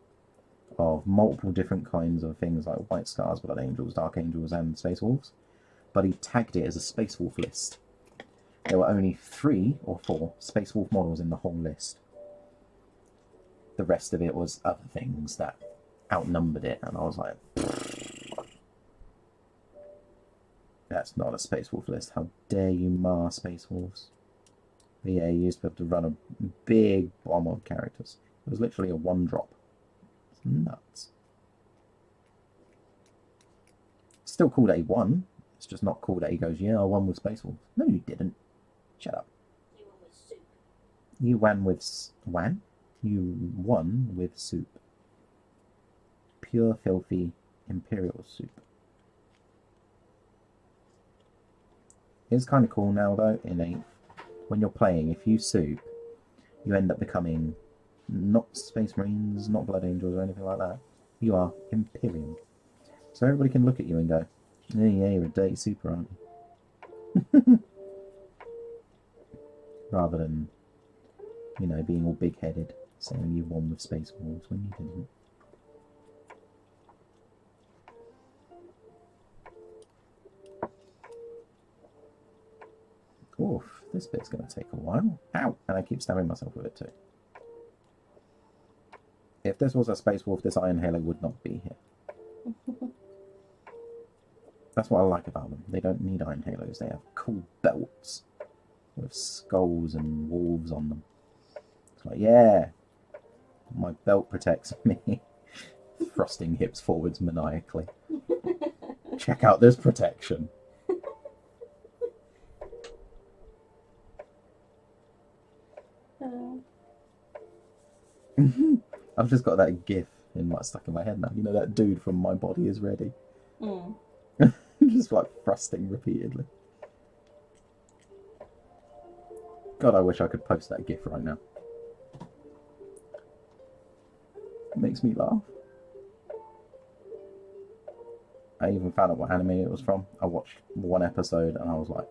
of multiple different kinds of things like White Scars, Blood Angels, Dark Angels, and Space Wolves. But he tagged it as a Space Wolf list. There were only 3 or 4 Space Wolf models in the whole list. The rest of it was other things that outnumbered it, and I was like, that's not a Space Wolf list. How dare you mar Space Wolves? But yeah, you used to be able to run a big bomb of characters. It was literally a 1-drop. It's nuts. It's still cool that he won. It's just not cool that he goes, yeah, I won with Space Wolves. No, you didn't. Shut up. You won with soup. You won with... Wan? You won with soup. Pure, filthy, imperial soup. It's kind of cool now, though, in 8th. When you're playing, if you soup, you end up becoming not Space Marines, not Blood Angels or anything like that. You are Imperium. So everybody can look at you and go, yeah, you're a dirty super, aren't you? Rather than, you know, being all big-headed, saying you won with Space Wolves when you didn't. this bit's going to take a while. Ow! And I keep stabbing myself with it too. If this was a Space Wolf, this Iron Halo would not be here. That's what I like about them. They don't need Iron Halos. They have cool belts with skulls and wolves on them. It's like, yeah, my belt protects me. Thrusting hips forwards maniacally. Check out this protection. I've just got that gif stuck in my head now. You know, that dude from My Body Is Ready. Mm. Just like thrusting repeatedly. God, I wish I could post that gif right now. It makes me laugh. I even found out what anime it was from. I watched one episode and I was like,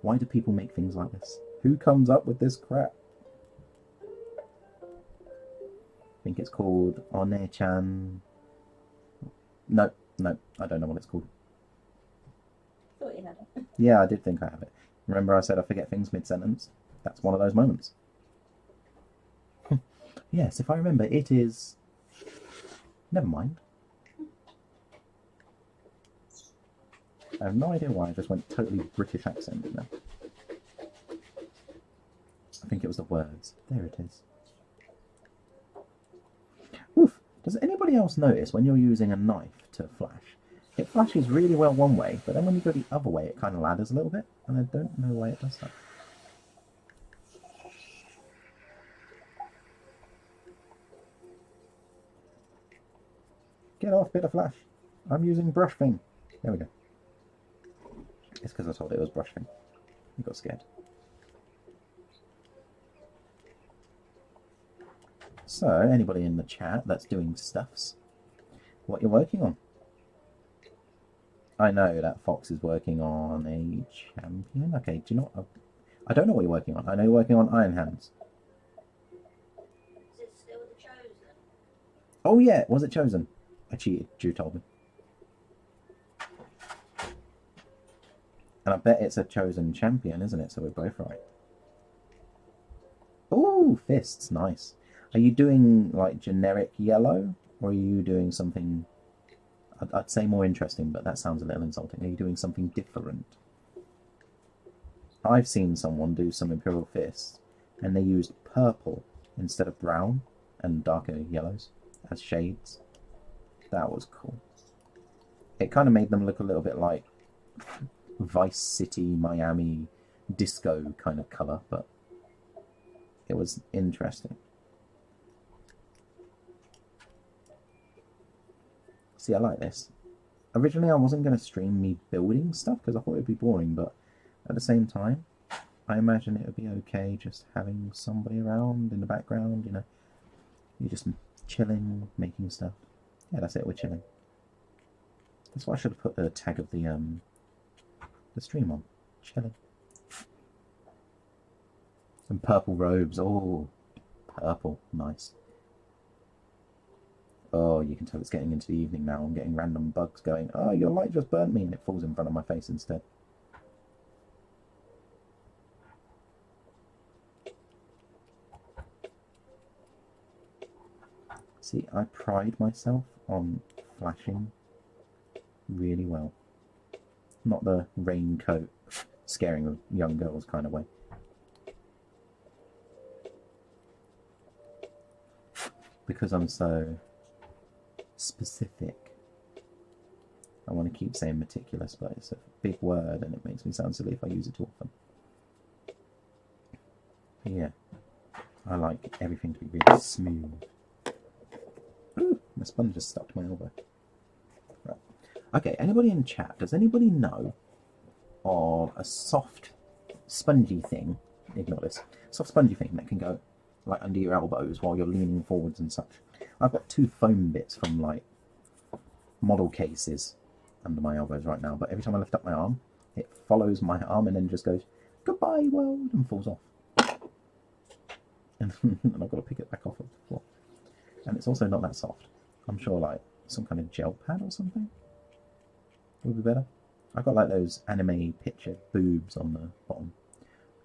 why do people make things like this? Who comes up with this crap? I think it's called One-chan. No, I don't know what it's called. Thought you had it. Yeah, I did think I have it. Remember I said I forget things mid-sentence? That's one of those moments. Yes, if I remember, it is... Never mind. I have no idea why I just went totally British accent in there. I think it was the words. There it is. Oof. Does anybody else notice when you're using a knife to flash? It flashes really well one way, but then when you go the other way, it kind of ladders a little bit, and I don't know why it does that. Get off, bit of flash. I'm using brush thing. There we go. It's because I told it was brush thing. You got scared. So, anybody in the chat that's doing stuffs, what you're working on? I know that Fox is working on a champion. Okay, do you know? I don't know what you're working on. I know you're working on Iron Hands. Is it still the Chosen? Oh yeah, was it Chosen? I cheated. Drew told me. And I bet it's a Chosen champion, isn't it? So we're both right. Ooh, fists, nice. Are you doing like generic yellow, or are you doing something? I'd say more interesting, but that sounds a little insulting. Are you doing something different? I've seen someone do some Imperial Fists, and they used purple instead of brown and darker yellows as shades. That was cool. It kind of made them look a little bit like Vice City, Miami, disco kind of colour, but it was interesting. See, I like this. Originally, I wasn't going to stream me building stuff because I thought it would be boring, but at the same time, I imagine it would be okay just having somebody around in the background, you know. You're just chilling, making stuff. Yeah, that's it, we're chilling. That's why I should have put the tag of the stream on. Chilling. Some purple robes. Oh, purple. Nice. Oh, you can tell it's getting into the evening now. I'm getting random bugs going, oh, your light just burnt me, and it falls in front of my face instead. See, I pride myself on flashing really well. Not the raincoat scaring young girls kind of way. Because I'm so specific. I want to keep saying meticulous, but it's a big word and it makes me sound silly if I use it too often. But yeah, I like everything to be really smooth. Ooh, my sponge just stuck to my elbow. Right. Okay, anybody in chat, does anybody know of a soft, spongy thing, ignore this, soft spongy thing that can go like under your elbows while you're leaning forwards and such? I've got two foam bits from like model cases under my elbows right now, but every time I lift up my arm, it follows my arm and then just goes, goodbye world, and falls off. And I've got to pick it back off of the floor. And it's also not that soft. I'm sure like some kind of gel pad or something would be better. I've got like those anime picture boobs on the bottom.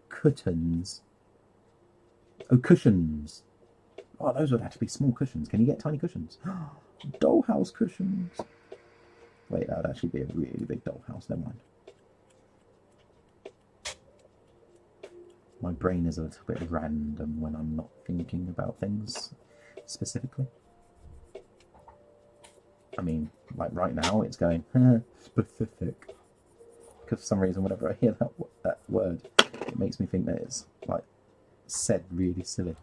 Cuttons. Oh, cushions. Oh, those would have to be small cushions. Can you get tiny cushions? Dollhouse cushions. Wait, that would actually be a really big dollhouse. Never mind. My brain is a little bit random when I'm not thinking about things specifically. I mean, like right now, it's going specific. Because for some reason, whenever I hear that word, it makes me think that it's like said really silly.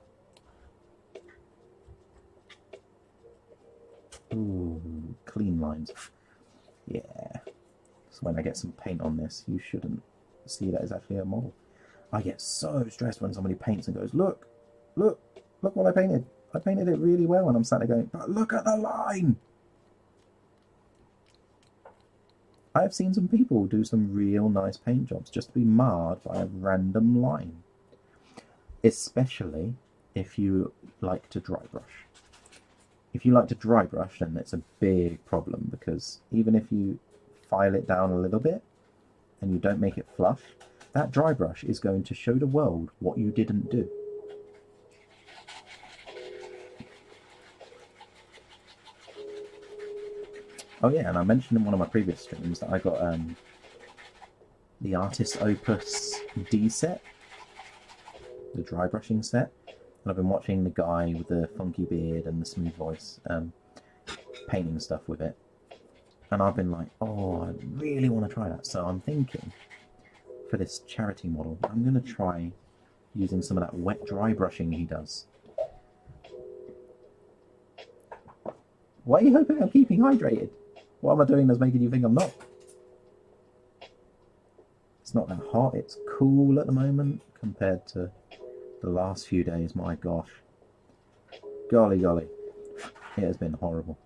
Ooh, clean lines. Yeah. So when I get some paint on this, you shouldn't see that as actually a model. I get so stressed when somebody paints and goes, look, look, look what I painted. I painted it really well, and I'm sat there going, but look at the line. I have seen some people do some real nice paint jobs just to be marred by a random line. Especially if you like to dry brush. If you like to dry brush, then it's a big problem, because even if you file it down a little bit and you don't make it flush, that dry brush is going to show the world what you didn't do. Oh yeah, and I mentioned in one of my previous streams that I got the Artist Opus D set, the dry brushing set, and I've been watching the guy with the funky beard and the smooth voice painting stuff with it, and I've been like, oh, I really want to try that. So I'm thinking, for this charity model, I'm going to try using some of that wet dry brushing he does. Why are you hoping I'm keeping hydrated? What am I doing that's making you think I'm not? It's not that hot, it's cool at the moment compared to the last few days. My gosh. Golly golly. It has been horrible.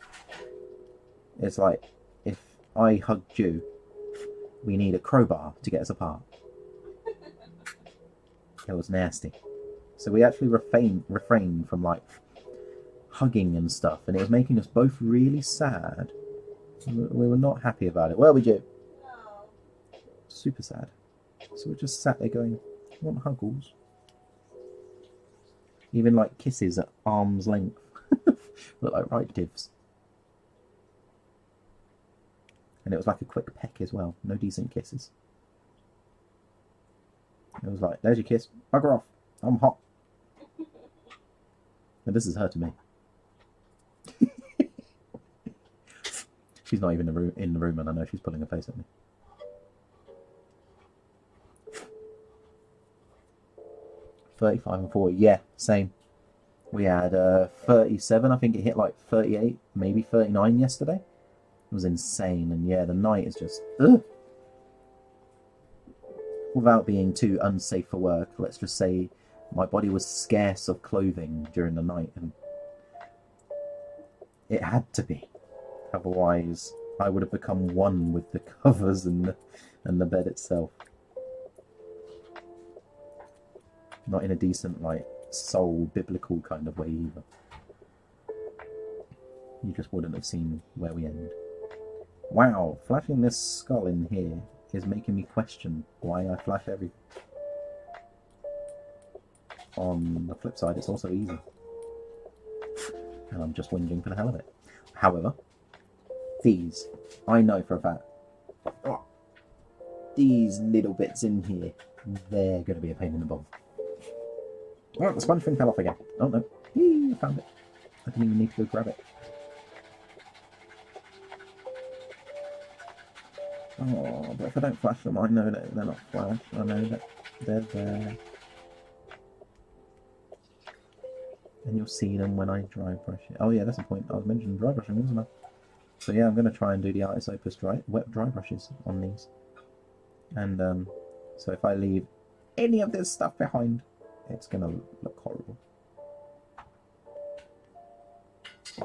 It's like, if I hugged you, we need a crowbar to get us apart. It was nasty. So we actually refrained from like hugging and stuff, and it was making us both really sad. We were not happy about it. Where would you? No. Super sad. So we just sat there going, want huggles? Even like kisses at arm's length. Look like right divs. And it was like a quick peck as well. No decent kisses. It was like, there's your kiss. Bugger off. I'm hot. And this is her to me. She's not even in the room, and I know she's pulling her face at me. $35 and $40, yeah, same. We had 37, I think it hit like 38, maybe 39 yesterday. It was insane, and yeah, the night is just, ugh. Without being too unsafe for work, let's just say my body was scarce of clothing during the night, and it had to be. Otherwise, I would have become one with the covers and the bed itself. Not in a decent, like, soul biblical kind of way either. You just wouldn't have seen where we end. Wow, flashing this skull in here is making me question why I flash everything. On the flip side, it's also easy. And I'm just whinging for the hell of it. However, these, I know for a fact, these little bits in here, they're going to be a pain in the bum. Oh, the sponge thing fell off again. Oh no, I found it. I didn't even need to go grab it. Oh, but if I don't flash them, I know that they're not flashed. I know that they're there. And you'll see them when I dry brush it. Oh yeah, that's the point. I was mentioning dry brushing, wasn't I? So yeah, I'm going to try and do the Artist Opus wet dry brushes on these. And so if I leave any of this stuff behind, it's going to look horrible.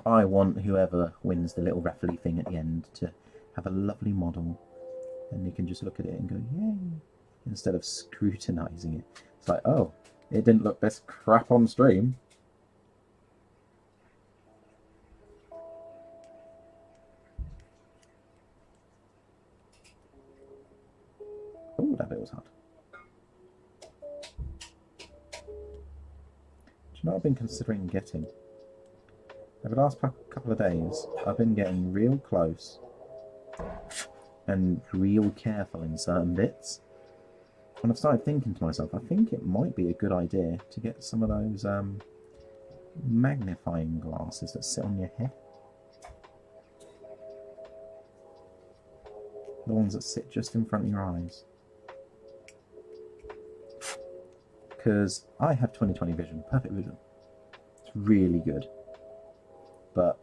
I want whoever wins the little raffly thing at the end to have a lovely model, and you can just look at it and go, yay, instead of scrutinising it. It's like, oh, it didn't look this crap on stream. Oh, that bit was hard. you know what I've been considering getting? Over the last couple of days, I've been getting real close and real careful in certain bits. And I've started thinking to myself, I think it might be a good idea to get some of those magnifying glasses that sit on your head. The ones that sit just in front of your eyes. Because I have 20/20 vision, perfect vision. It's really good. But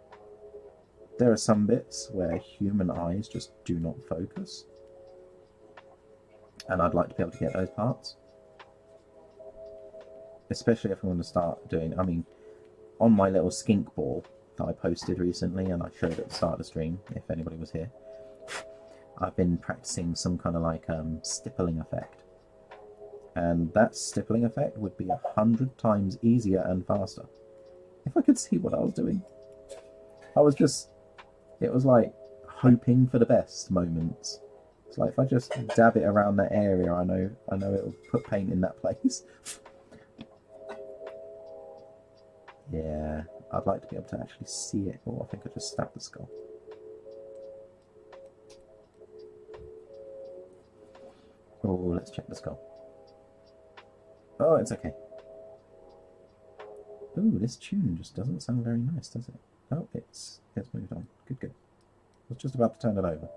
there are some bits where human eyes just do not focus. And I'd like to be able to get those parts. Especially if I want to start doing, I mean, on my little skink ball that I posted recently and I showed at the start of the stream, if anybody was here, I've been practicing some kind of like stippling effect. And that stippling effect would be 100 times easier and faster if I could see what I was doing. I was just, it was like hoping for the best moments. It's like if I just dab it around that area, I know it'll put paint in that place. Yeah, I'd like to be able to actually see it. Oh, I think I just stabbed the skull. Oh, let's check the skull. Oh, it's okay. Ooh, this tune just doesn't sound very nice, does it? Oh, it's moved on. Good, good. I was just about to turn it over.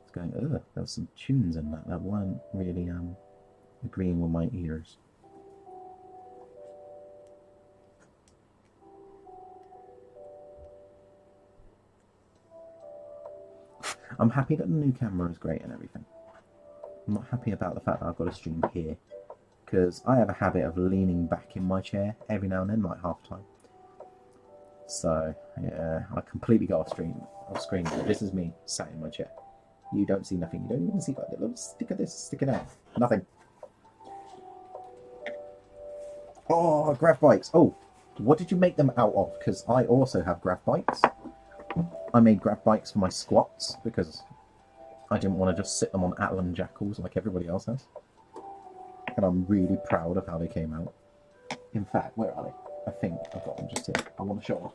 It's going, ugh, there was some tunes in that weren't really agreeing with my ears. I'm happy that the new camera is great and everything. I'm not happy about the fact that I've got a stream here, because I have a habit of leaning back in my chair every now and then, like half time. So yeah, I completely go off screen. This is me sat in my chair. You don't see nothing. You don't even see like a little stick of this sticking out. Nothing. Oh, grav bikes. Oh, what did you make them out of? Because I also have grav bikes. I made grav bikes for my squats because I didn't want to just sit them on Atlan jackals like everybody else has. And I'm really proud of how they came out. In fact, where are they? I think I've got them just here. I want to show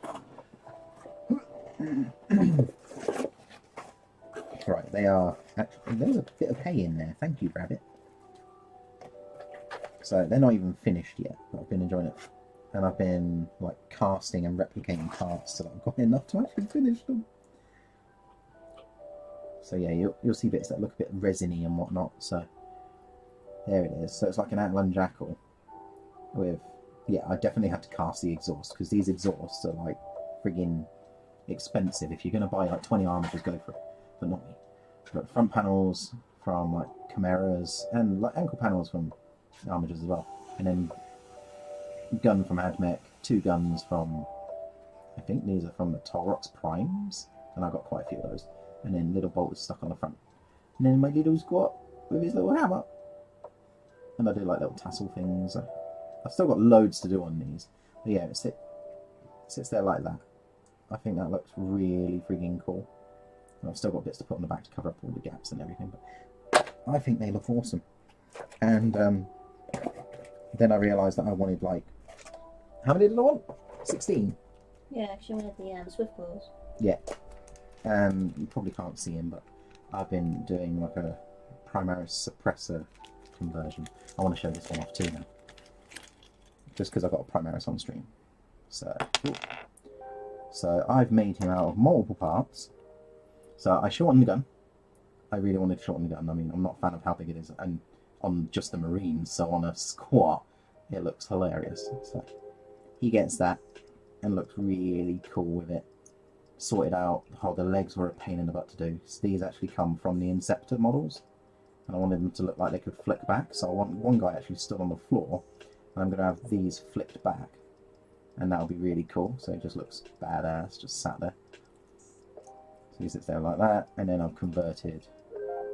them. Right, they are actually, there's a bit of hay in there. Thank you, Rabbit. So they're not even finished yet, but I've been enjoying it. And I've been like casting and replicating parts so that I've got enough to actually finish them. So yeah, you'll see bits that look a bit resiny and whatnot. So there it is. So it's like an Atlan jackal with, yeah, I definitely had to cast the exhaust because these exhausts are like friggin' expensive. If you're going to buy like 20 armatures, go for it, but not me. But front panels from like Chimeras and like ankle panels from armatures as well. And then gun from Admech, 2 guns from, I think these are from the Tolrox Primes, and I got quite a few of those. And then little bolters stuck on the front. And then my little squat with his little hammer. And I do like little tassel things. I've still got loads to do on these. But yeah, it sits there like that. I think that looks really frigging cool. And I've still got bits to put on the back to cover up all the gaps and everything. But I think they look awesome. And then I realised that I wanted like, how many did I want? 16? Yeah, because you wanted the swift balls. Yeah. You probably can't see him, but I've been doing like a Primaris suppressor conversion. I want to show this one off too now. Just because I've got a Primaris on stream. So I've made him out of multiple parts. So I shortened the gun. I really wanted to shorten the gun. I mean, I'm not a fan of how big it is, and on just the Marines, so on a squat, it looks hilarious. So he gets that and looks really cool with it. Sorted out how the legs were a pain in the butt to do. So these actually come from the Inceptor models, and I wanted them to look like they could flick back. So I want one guy actually stood on the floor, and I'm going to have these flipped back, and that'll be really cool. So it just looks badass, just sat there. So he sits there like that, and then I've converted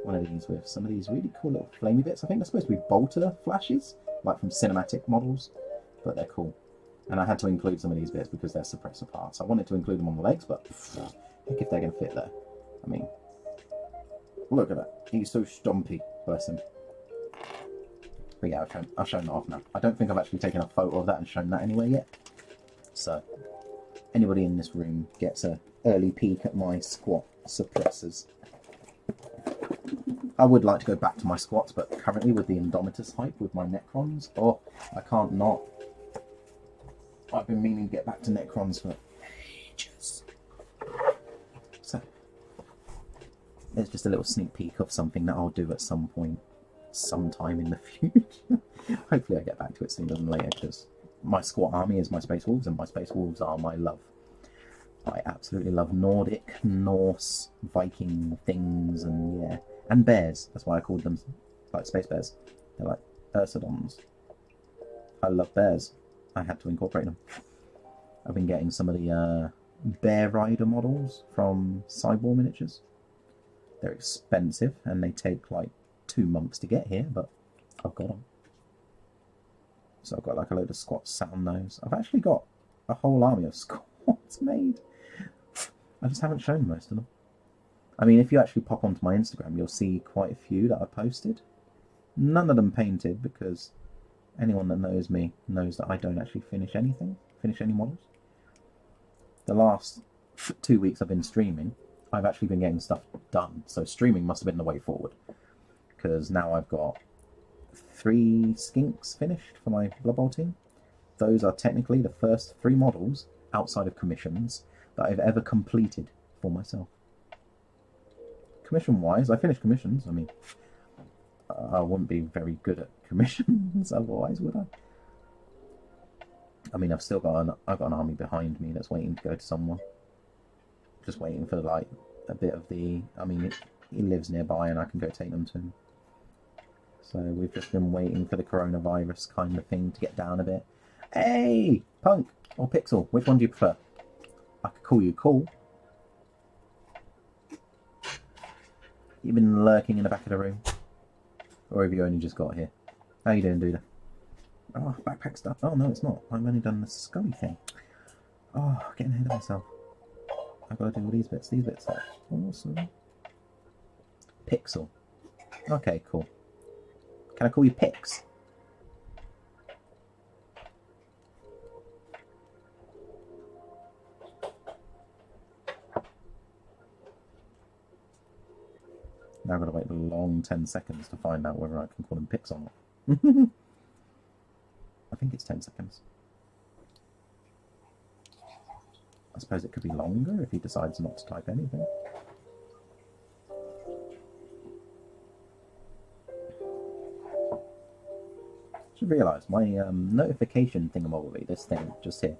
one of these with some of these really cool little flamey bits. I think they're supposed to be bolter flashes, like from cinematic models, but they're cool. And I had to include some of these bits because they're suppressor parts. I wanted to include them on the legs, but heck if they're going to fit there. I mean, look at that. He's so stumpy, bless him. But yeah, I've shown that off now. I don't think I've actually taken a photo of that and shown that anywhere yet. So, anybody in this room gets an early peek at my squat suppressors. I would like to go back to my squats, but currently with the Indomitus hype, with my Necrons, oh, I can't not. I've been meaning to get back to Necrons for ages. So, there's just a little sneak peek of something that I'll do at some point, sometime in the future. Hopefully I get back to it sooner than later, because my squat army is my Space Wolves, and my Space Wolves are my love. I absolutely love Nordic, Norse, Viking things, and yeah. And bears. That's why I called them like space bears. They're like Ursidons. I love bears. I had to incorporate them. I've been getting some of the bear rider models from Cyborg Miniatures. They're expensive and they take like 2 months to get here, but I've got them. So I've got like a load of squats sat on those. I've actually got a whole army of squats made. I just haven't shown most of them. I mean, if you actually pop onto my Instagram, you'll see quite a few that I posted. None of them painted, because anyone that knows me knows that I don't actually finish anything, finish any models. The last 2 weeks I've been streaming, I've actually been getting stuff done. So streaming must have been the way forward, because now I've got 3 skinks finished for my Blood Bowl team. Those are technically the first 3 models outside of commissions that I've ever completed for myself. Commission-wise, I finished commissions. I mean, I wouldn't be very good at commissions otherwise, would I? I mean, I've got an army behind me that's waiting to go to someone. Just waiting for like a bit of the. I mean, he lives nearby, and I can go take them to him. So we've just been waiting for the coronavirus kind of thing to get down a bit. Hey, Punk or Pixel, which one do you prefer? I could call you Cool. You've been lurking in the back of the room? Or have you only just got here? How you doing, dude? Oh, backpack stuff. Oh, no, it's not. I've only done the Scully thing. Oh, getting ahead of myself. I've got to do all these bits. These bits are awesome. Pixel. Okay, cool. Can I call you Pix? Now I've got to wait a long 10 seconds to find out whether I can call him Pix or not. I think it's 10 seconds. I suppose it could be longer if he decides not to type anything. I should realise my notification thingamabobby, this thing just here,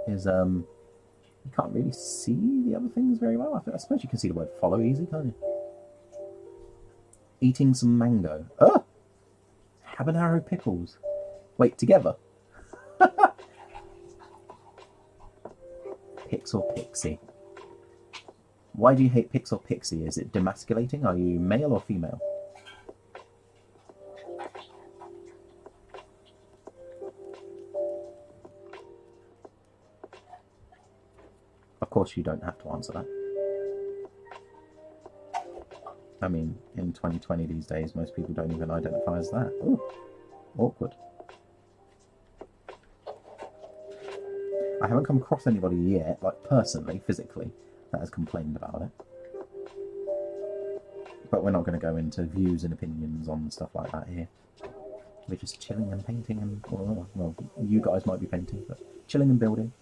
is you can't really see the other things very well. I suppose you can see the word follow easy, can't you? Eating some mango. Oh! Habanero pickles. Wait, together? Pix or Pixie? Why do you hate Pix or Pixie? Is it demasculating? Are you male or female? Of course you don't have to answer that. I mean, in 2020 these days, most people don't even identify as that. Ooh, awkward. I haven't come across anybody yet, like personally, physically, that has complained about it. But we're not going to go into views and opinions on stuff like that here. We're just chilling and painting and, well, you guys might be painting, but chilling and building.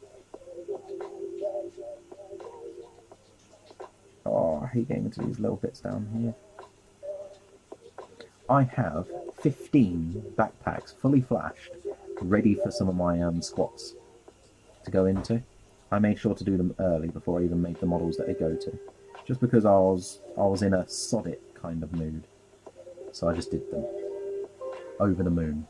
Oh, I hate getting into these little bits down here. I have 15 backpacks fully flashed, ready for some of my squats to go into. I made sure to do them early before I even made the models that they go to, just because I was in a sod it kind of mood. So I just did them. Over the moon.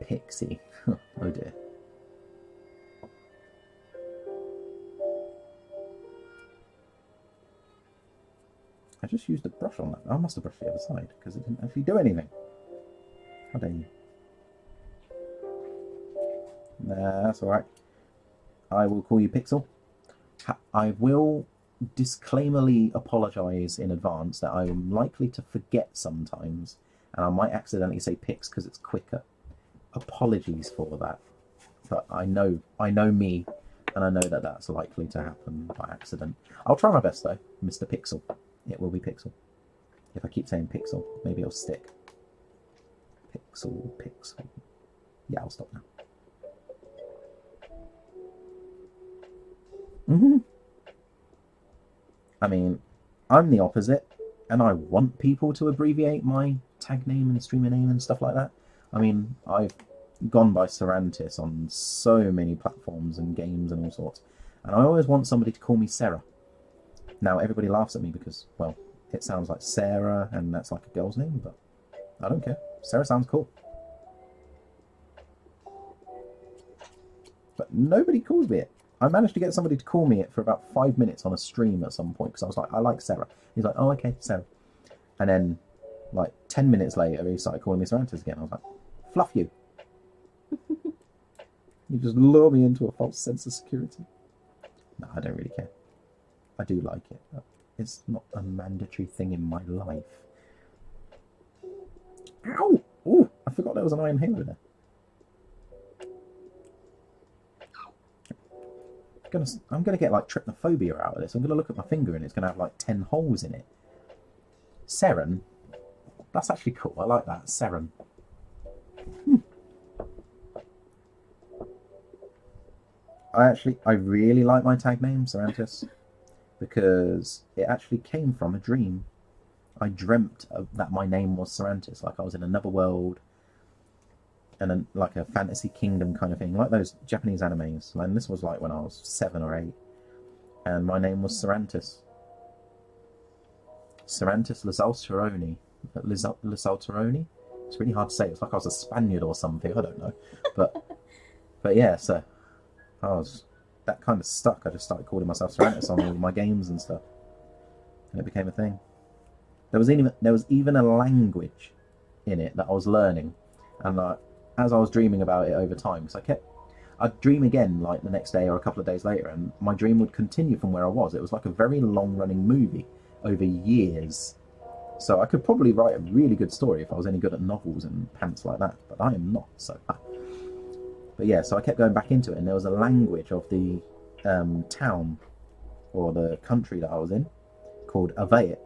Pixie. Oh dear. I just used a brush on that. I must have brushed the other side because it didn't actually do anything. How dare you? That's alright. I will call you Pixel. I will disclaimerly apologise in advance that I'm likely to forget sometimes, and I might accidentally say Pix because it's quicker. Apologies for that, but I know me, and I know that that's likely to happen by accident. I'll try my best though, Mr. Pixel. It will be Pixel. If I keep saying Pixel, maybe it'll stick. Pixel, Pixel. Yeah, I'll stop now. I mean, I'm the opposite, and I want people to abbreviate my tag name and streamer name and stuff like that. I mean, I've gone by Serantis on so many platforms and games and all sorts, and I always want somebody to call me Sarah. Now, everybody laughs at me because, well, it sounds like Sarah, and that's like a girl's name, but I don't care. Sarah sounds cool. But nobody calls me it. I managed to get somebody to call me it for about 5 minutes on a stream at some point because I was like, I like Sarah. He's like, oh, okay, Sarah. And then, like, 10 minutes later, he started calling me Serantis again. I was like, fluff you. You just lure me into a false sense of security. No, I don't really care. I do like it. But it's not a mandatory thing in my life. Ow! Oh, I forgot there was an iron halo there. I'm gonna get like trypnophobia out of this. I'm gonna look at my finger and it's gonna have like 10 holes in it. Seren. That's actually cool. I like that. Seren. I really like my tag name, Serantis, because it actually came from a dream. I dreamt that my name was Serantis, like I was in another world, and like a fantasy kingdom kind of thing, like those Japanese animes. And this was like when I was 7 or 8, and my name was Serantis. Serantis Lizalteroni. Lizalteroni? It's really hard to say. It's like I was a Spaniard or something. I don't know, but yeah. So that kind of stuck. I just started calling myself Serantis on all my games and stuff, and it became a thing. There was even a language in it that I was learning, and as I was dreaming about it over time, because I'd dream again like the next day or a couple of days later, and my dream would continue from where I was. It was like a very long-running movie over years. So I could probably write a really good story if I was any good at novels and pants like that, but I am not. So, but yeah, so I kept going back into it, and there was a language of the town or the country that I was in called Avayit,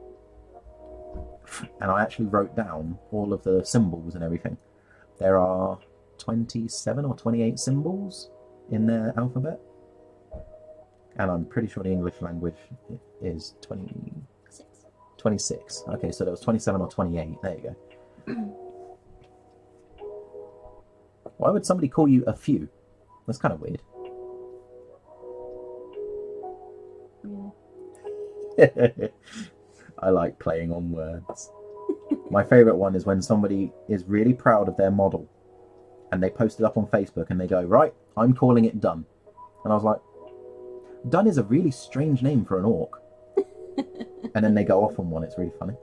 and I actually wrote down all of the symbols and everything. There are 27 or 28 symbols in their alphabet, and I'm pretty sure the English language is 26. Okay, so there was 27 or 28. There you go. Why would somebody call you a few? That's kind of weird. Yeah. I like playing on words. My favourite one is when somebody is really proud of their model and they post it up on Facebook and they go, right, I'm calling it Dun. And I was like, Dun is a really strange name for an orc. And then they go off on one. It's really funny.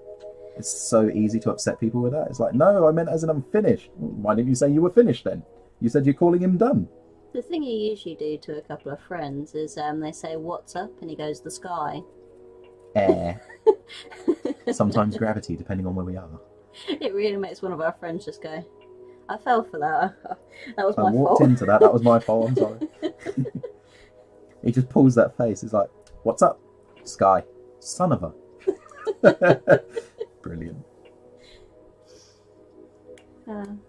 It's so easy to upset people with that. It's like, no, I meant as in I'm finished. Why didn't you say you were finished then? You said you're calling him Dun. The thing you usually do to a couple of friends is they say, what's up? And he goes, the sky. Air. Sometimes gravity, depending on where we are. It really makes one of our friends just go, I fell for that. That was my fault. I walked into that. That was my fault. I'm sorry. He just pulls that face. He's like, what's up? Sky. Son of a. Brilliant.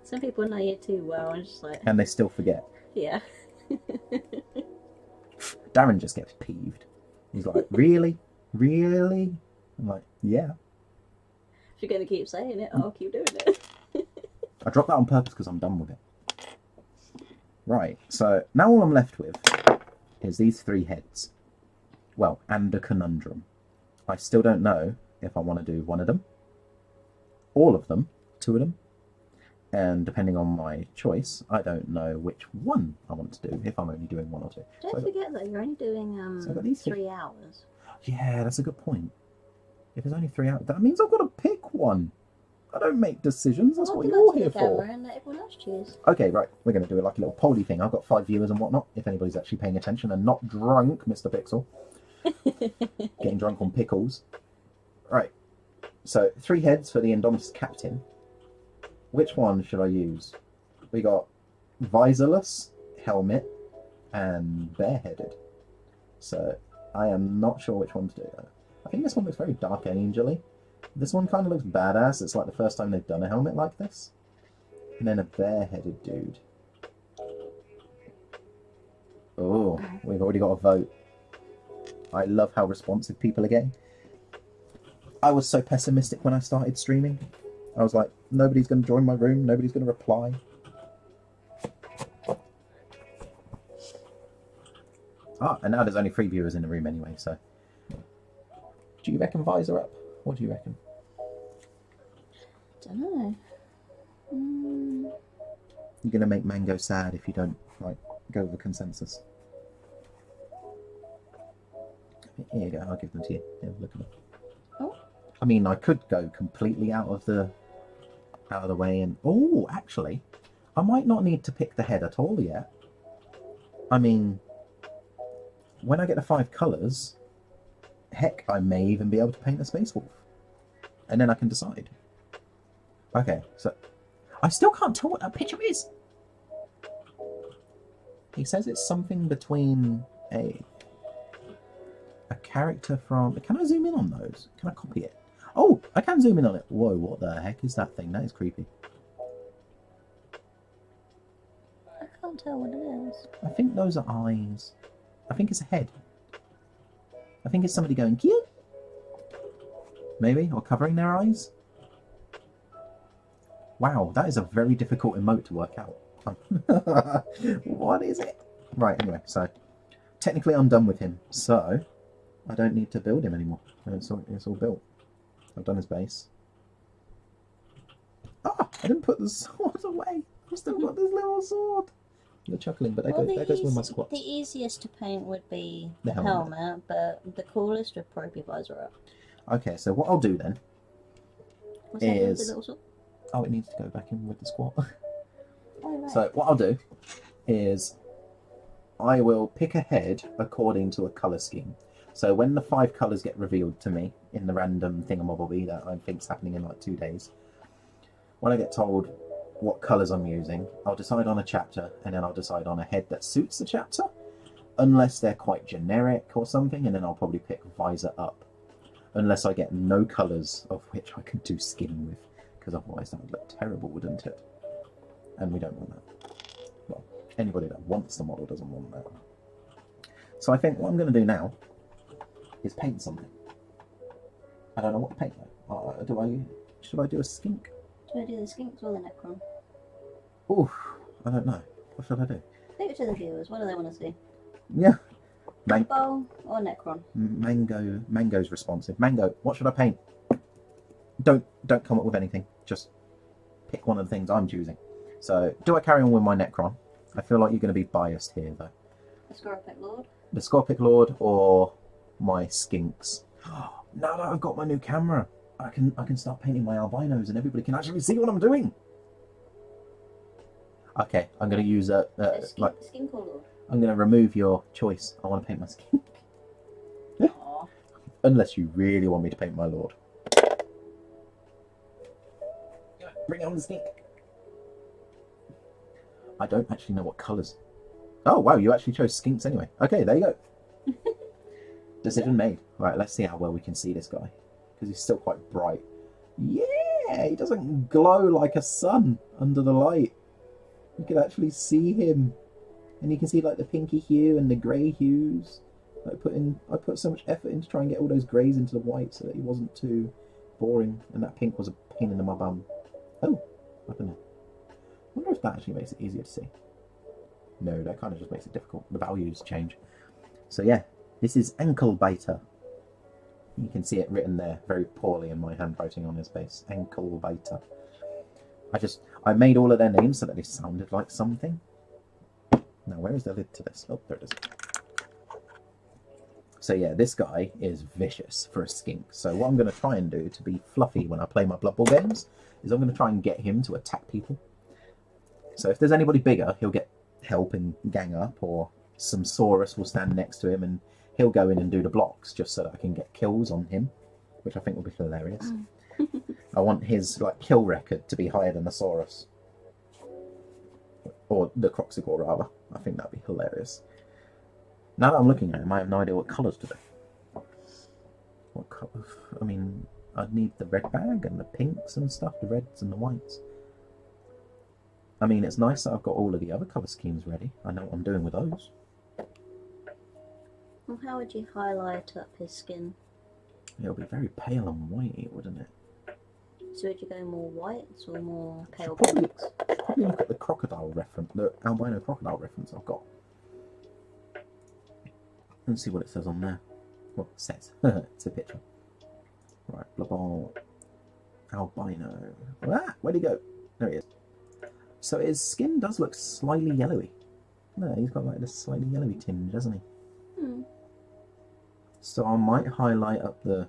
Some people know you too well, and just like. And they still forget. Yeah. Darren just gets peeved. He's like, really? Really? I'm like, yeah. If you're going to keep saying it, I'll keep doing it. I dropped that on purpose because I'm done with it. Right, so now all I'm left with is these 3 heads. Well, and a conundrum. I still don't know if I want to do one of them, all of them, 2 of them, and depending on my choice, I don't know which one I want to do, if I'm only doing 1 or 2. Don't forget that you're only doing so I got these 3 hours. Yeah, that's a good point. If there's only 3 hours, that means I've got to pick one. I don't make decisions. That's Well, what you you're go to here the for. camera and let everyone else choose. Okay, right. We're going to do it like a little polly thing. I've got 5 viewers and whatnot. If anybody's actually paying attention and not drunk, Mr. Pixel. Getting drunk on pickles. Right. So 3 heads for the Indomitus Captain. Which one should I use? We got visorless, helmet, and bareheaded. So I am not sure which one to do. I think this one looks very dark angel-y. This one kind of looks badass. It's like the first time they've done a helmet like this. And then a bareheaded dude. Oh, we've already got a vote. I love how responsive people are getting. I was so pessimistic when I started streaming. I was like, nobody's going to join my room. Nobody's going to reply. Ah, and now there's only 3 viewers in the room anyway, so... Do you reckon visor up? What do you reckon? Don't know. You're going to make Mango sad if you don't, like, go with a consensus. Here you go, I'll give them to you. Here, look at them. Oh. I mean, I could go completely out of the way and... Oh, actually, I might not need to pick the head at all yet. I mean, when I get the 5 colours, heck, I may even be able to paint a Space Wolf. And then I can decide. Okay, so... I still can't tell what that picture is! He says it's something between a character from... Can I zoom in on those? Can I copy it? Oh, I can zoom in on it. Whoa, what the heck is that thing? That is creepy. I can't tell what it is. I think those are eyes. I think it's a head. I think it's somebody going, cute. Maybe, or covering their eyes. Wow, that is a very difficult emote to work out. What is it? Right, anyway, so technically I'm done with him, so I don't need to build him anymore. It's all built. I've done his base. Ah, I didn't put the sword away. I've still got this little sword. You're chuckling, but there goes with my squats. The easiest to paint would be The the helmet, but the coolest would probably be visor up. Okay, so what I'll do then What's that with is... the little sword? Oh, it needs to go back in with the squat. Oh, right. So what I'll do is I will pick a head according to a colour scheme. So when the 5 colours get revealed to me in the random thingamabobby that I think's happening in like 2 days, when I get told what colours I'm using, I'll decide on a chapter and then I'll decide on a head that suits the chapter, unless they're quite generic or something, and then I'll probably pick visor up, unless I get no colours of which I can do skin with, because otherwise that would look terrible, wouldn't it? And we don't want that. Well, anybody that wants the model doesn't want that. So I think what I'm going to do now is paint something. I don't know what to paint though. Should I do a skink? Do I do the skinks or the necron? Oof, I don't know. What should I do? Leave it to the viewers. What do they want to see? Yeah. Bow or necron? Mango's responsive. Mango, what should I paint? Don't come up with anything. Just pick one of the things I'm choosing. So, do I carry on with my Necron? I feel like you're going to be biased here, though. The Scorpic Lord? The Scorpic Lord or my skinks? Now that I've got my new camera, I can start painting my albinos and everybody can actually see what I'm doing. Okay, I'm going to use skink or Lord? I'm going to remove your choice. I want to paint my skink. Aww. Unless you really want me to paint my Lord. Bring on the skink. I don't actually know what colours. Oh, wow, you actually chose skinks anyway. Okay, there you go. Decision made. Right, let's see how well we can see this guy. Because he's still quite bright. Yeah, he doesn't glow like a sun under the light. You can actually see him. And you can see like the pinky hue and the grey hues. I put so much effort into trying to get all those greys into the white so that he wasn't too boring. And that pink was a pain in my bum. Oh, up in there. I wonder if that actually makes it easier to see. No, that kind of just makes it difficult. The values change. So yeah, this is ankle biter. You can see it written there very poorly in my handwriting on his face. Ankle biter. I made all of their names so that they sounded like something. Now, where is the lid to this? Oh, there it is. So yeah, this guy is vicious for a skink. So what I'm going to try and do to be fluffy when I play my Blood Bowl games is I'm going to try and get him to attack people. So if there's anybody bigger, he'll get help and gang up, or some Saurus will stand next to him and he'll go in and do the blocks just so that I can get kills on him, which I think will be hilarious. I want his kill record to be higher than the Saurus. Or the Croxicore, rather. I think that'd be hilarious. Now that I'm looking at him, I have no idea what colours to do. What colours? I mean, I'd need the red bag and the pinks and stuff, the reds and the whites. I mean, it's nice that I've got all of the other colour schemes ready. I know what I'm doing with those. Well, how would you highlight up his skin? It'll be very pale and whitey, wouldn't it? So would you go more whites or more pale Probably pinks? look at the crocodile reference, the albino crocodile reference I've got. Let's see what it says on there. Well, it says. It's a picture. Right, Blood Bowl. Albino. Ah, where'd he go? There he is. So his skin does look slightly yellowy. No, he's got this slightly yellowy tinge, doesn't he? So I might highlight up the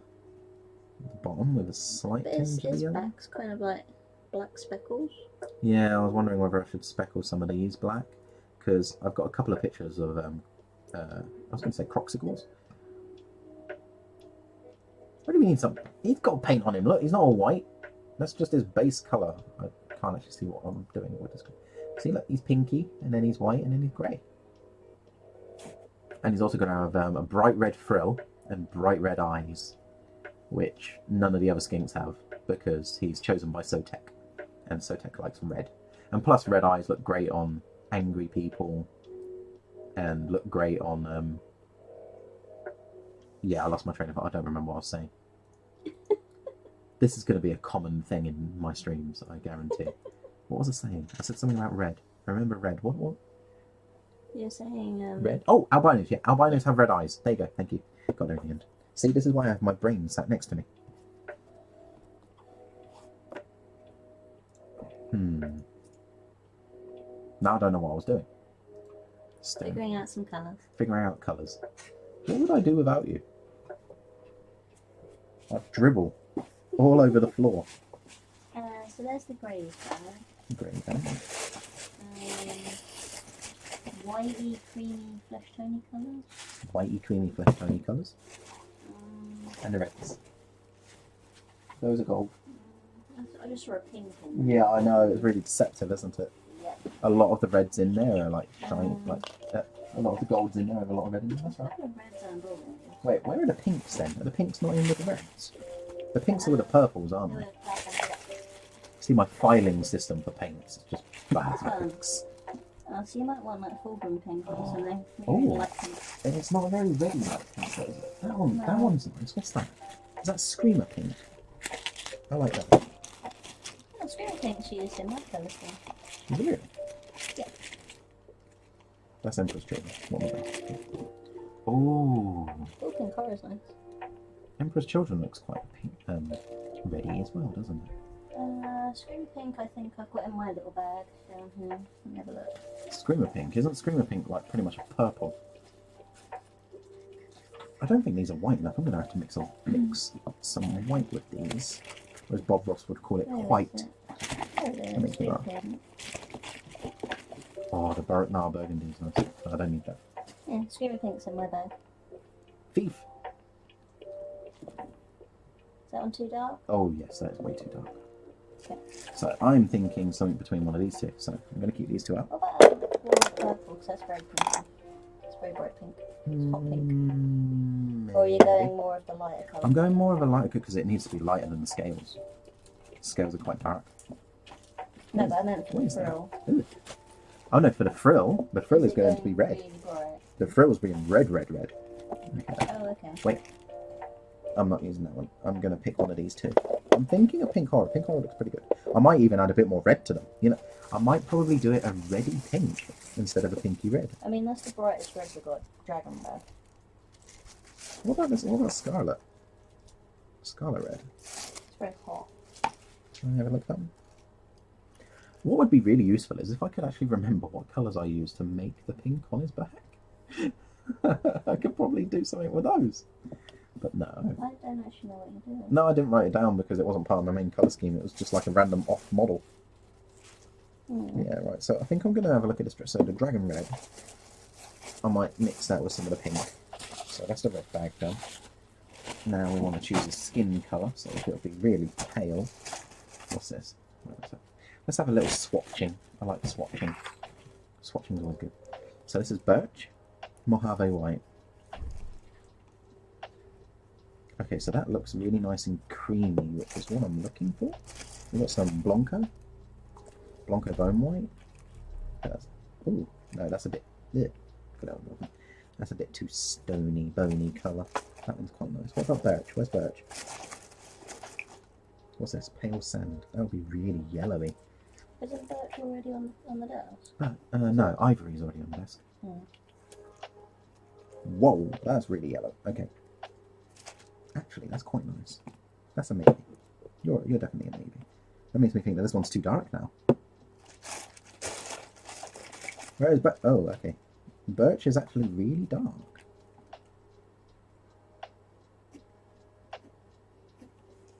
bottom with a slight tinge of his yellow. back's kind of like black speckles. Yeah, I was wondering whether I should speckle some of these black, because I've got a couple of pictures of I was going to say Croxicles. What do you mean something? He's got paint on him. Look, he's not all white. That's just his base colour. I can't actually see what I'm doing with this. See, look, he's pinky, and then he's white, and then he's grey. And he's also going to have a bright red frill and bright red eyes, which none of the other skinks have, because he's chosen by Sotek, and Sotek likes red. And plus, red eyes look great on angry people, and look great on... Yeah, I lost my train of thought. I don't remember what I was saying. This is going to be a common thing in my streams, I guarantee. What was I saying? I said something about red. I remember red. What? You're saying... Red? Oh, albinos. Yeah, albinos have red eyes. There you go. Thank you. Got there in the end. See, this is why I have my brain sat next to me. Now I don't know what I was doing. Figuring out some colours. Figuring out colours. What would I do without you? I'd dribble all over the floor. So there's the greys bag. Grey bag. Whitey, creamy, flesh tony colours. Whitey, creamy, flesh tony colours. And the reds. Those are gold. I just saw a pink in Yeah, I know. It's really deceptive, isn't it? Yeah. A lot of the reds in there are like shiny. A lot of the golds in there have a lot of red in them. That's right. Reds and blue. Wait, where are the pinks then? Are the pinks not in with the reds? The pinks are with the purples, aren't they? See, my filing system for paints is just bad pinks. So you might want like Fulgrim pink or something. Oh. Light pink. And it's not a very reddy like pink, though, is it? That one's nice. What's that? Is that Screamer pink? I like that. Oh, Screamer pink's used in my colour scheme. Really? Yeah. That's Emperor's Children. What was that? Oh. Full pink colour is nice. Emperor's Children looks quite pink, reddy as well, doesn't it? Screamer pink I think I've got in my little bag down here. Let me have a look. Screamer pink. Isn't Screamer pink like pretty much a purple? I don't think these are white enough. I'm going to have to mix some white with these. Whereas Bob Ross would call it white. That makes me laugh. Oh, the Burgundy is nice. I don't need that. Yeah, Screamer pink's in my bag. Thief. Is that one too dark? Oh yes, that is way too dark. Okay. So I'm thinking something between one of these two. So I'm going to keep these two out. What about purple? Because that's very pink. It's very bright pink. It's hot pink. Or are you going more of the lighter colour? I'm going more of a lighter because it needs to be lighter than the scales. The scales are quite dark. No, but I meant for the frill. Ooh. Oh no, for the frill. The frill is going to be red. Really bright? The frill's being red. Okay. Oh, okay. Wait. I'm not using that one. I'm going to pick one of these two. I'm thinking of Pink Horror. Pink Horror looks pretty good. I might even add a bit more red to them. You know, I might probably do it a reddy pink instead of a pinky red. I mean, that's the brightest red we've got. Dragon bag. What about this? What about Scarlet? Scarlet red. It's very hot. Can I have a look at them? What would be really useful is if I could actually remember what colours I used to make the pink on his back. I could probably do something with those. But no. I don't actually know what you're doing. No, I didn't write it down because it wasn't part of my main colour scheme. It was just like a random off model. Yeah, right. So I think I'm going to have a look at this dress. So the dragon red, I might mix that with some of the pink. So that's the red bag done. Now we want to choose a skin colour, so it'll be really pale. What's this? Let's have a little swatching. I like swatching. Swatching is always good. So this is birch, Mojave white. Okay, so that looks really nice and creamy, which is what I'm looking for. We've got some Blanco bone white. Oh, no, that's a bit... Yeah, that's a bit too stony, bony colour. That one's quite nice. What about birch? Where's birch? What's this? Pale sand. That would be really yellowy. Isn't birch already on the desk? No, ivory's already on the desk. Whoa, that's really yellow. Okay. Actually, that's quite nice. That's a maybe. You're definitely a maybe. That makes me think that this one's too dark now. Where is birch? Oh, okay. Birch is actually really dark.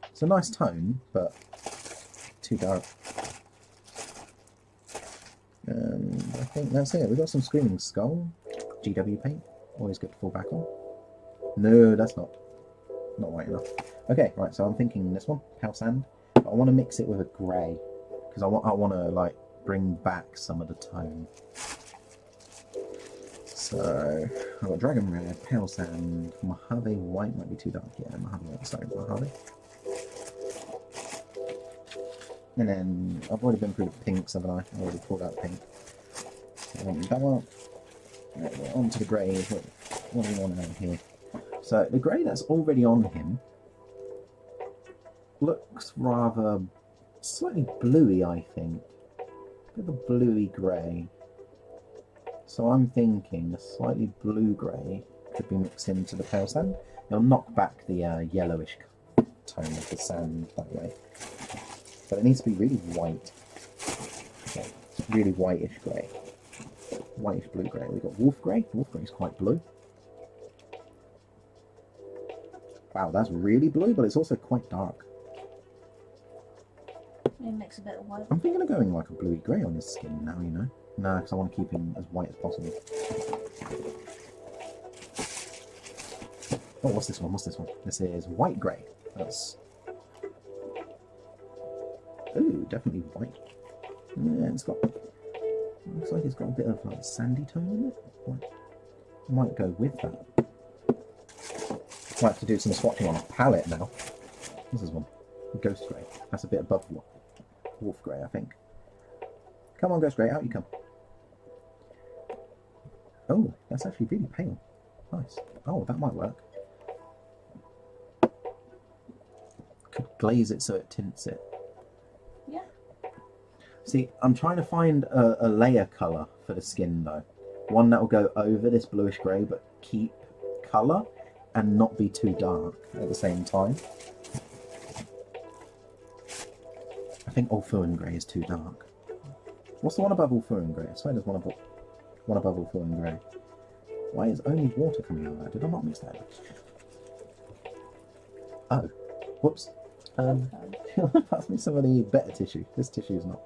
It's a nice tone, but too dark. And I think that's it. We've got some Screaming Skull. GW paint. Always good to fall back on. No, that's not white enough. Okay, right, so I'm thinking this one, pale sand. But I want to mix it with a grey. Because I want to, like, bring back some of the tone. So, I've got dragon red, pale sand, Mojave white might be too dark. Yeah, Mojave white, sorry, Mojave. And then, I've already been through the pinks, haven't I? I already pulled out pink. So I want that one. Right, on to the grey. What do we want out here? So, the grey that's already on him looks rather slightly bluey, I think. A bit of a bluey grey. So I'm thinking a slightly blue grey could be mixed into the pale sand. It'll knock back the yellowish tone of the sand that way. But it needs to be really white. Okay, really whitish grey. Whitish blue grey. We've got wolf grey. Wolf grey is quite blue. Wow, that's really blue, but it's also quite dark. Maybe mix a bit of white. I'm thinking of going like a bluey grey on his skin now, you know. No, because I want to keep him as white as possible. Oh, what's this one? What's this one? This is white grey. That's... Ooh, definitely white. Yeah, it's got... Looks like it's got a bit of like sandy tone in it. Might go with that. Might have to do some swatching on a palette now. This is one. Ghost grey. That's a bit above wolf grey, I think. Come on, Ghost grey, out you come. Oh, that's actually really pale. Nice. Oh, that might work. Could glaze it so it tints it. Yeah. See, I'm trying to find a layer colour for the skin though. One that will go over this bluish grey but keep colour and not be too dark at the same time. I think Ulfurin grey is too dark. What's the one above Ulfurin grey? I swear there's one above Ulfurin grey. Why is only water coming out of that? Did I not mix that? Oh, whoops. Pass me some of the better tissue. This tissue is not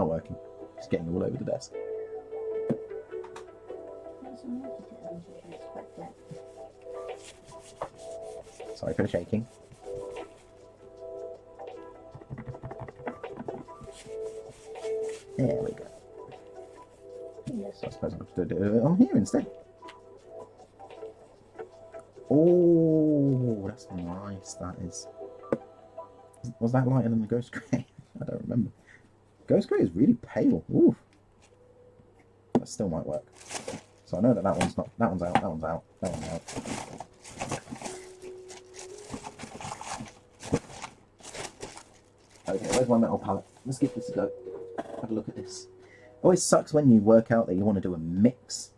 working. It's getting all over the desk. Sorry for the shaking. There we go. Yes, I suppose I'll have to do it on here instead. Oh, that's nice. That is. Was that lighter than the Ghost Grey? I don't remember. Ghost Grey is really pale. Ooh. That still might work. So I know that one's not. That one's out. That one's out. That one's out. Okay, where's my metal palette? Let's give this a go. Have a look at this. Always sucks when you work out that you want to do a mix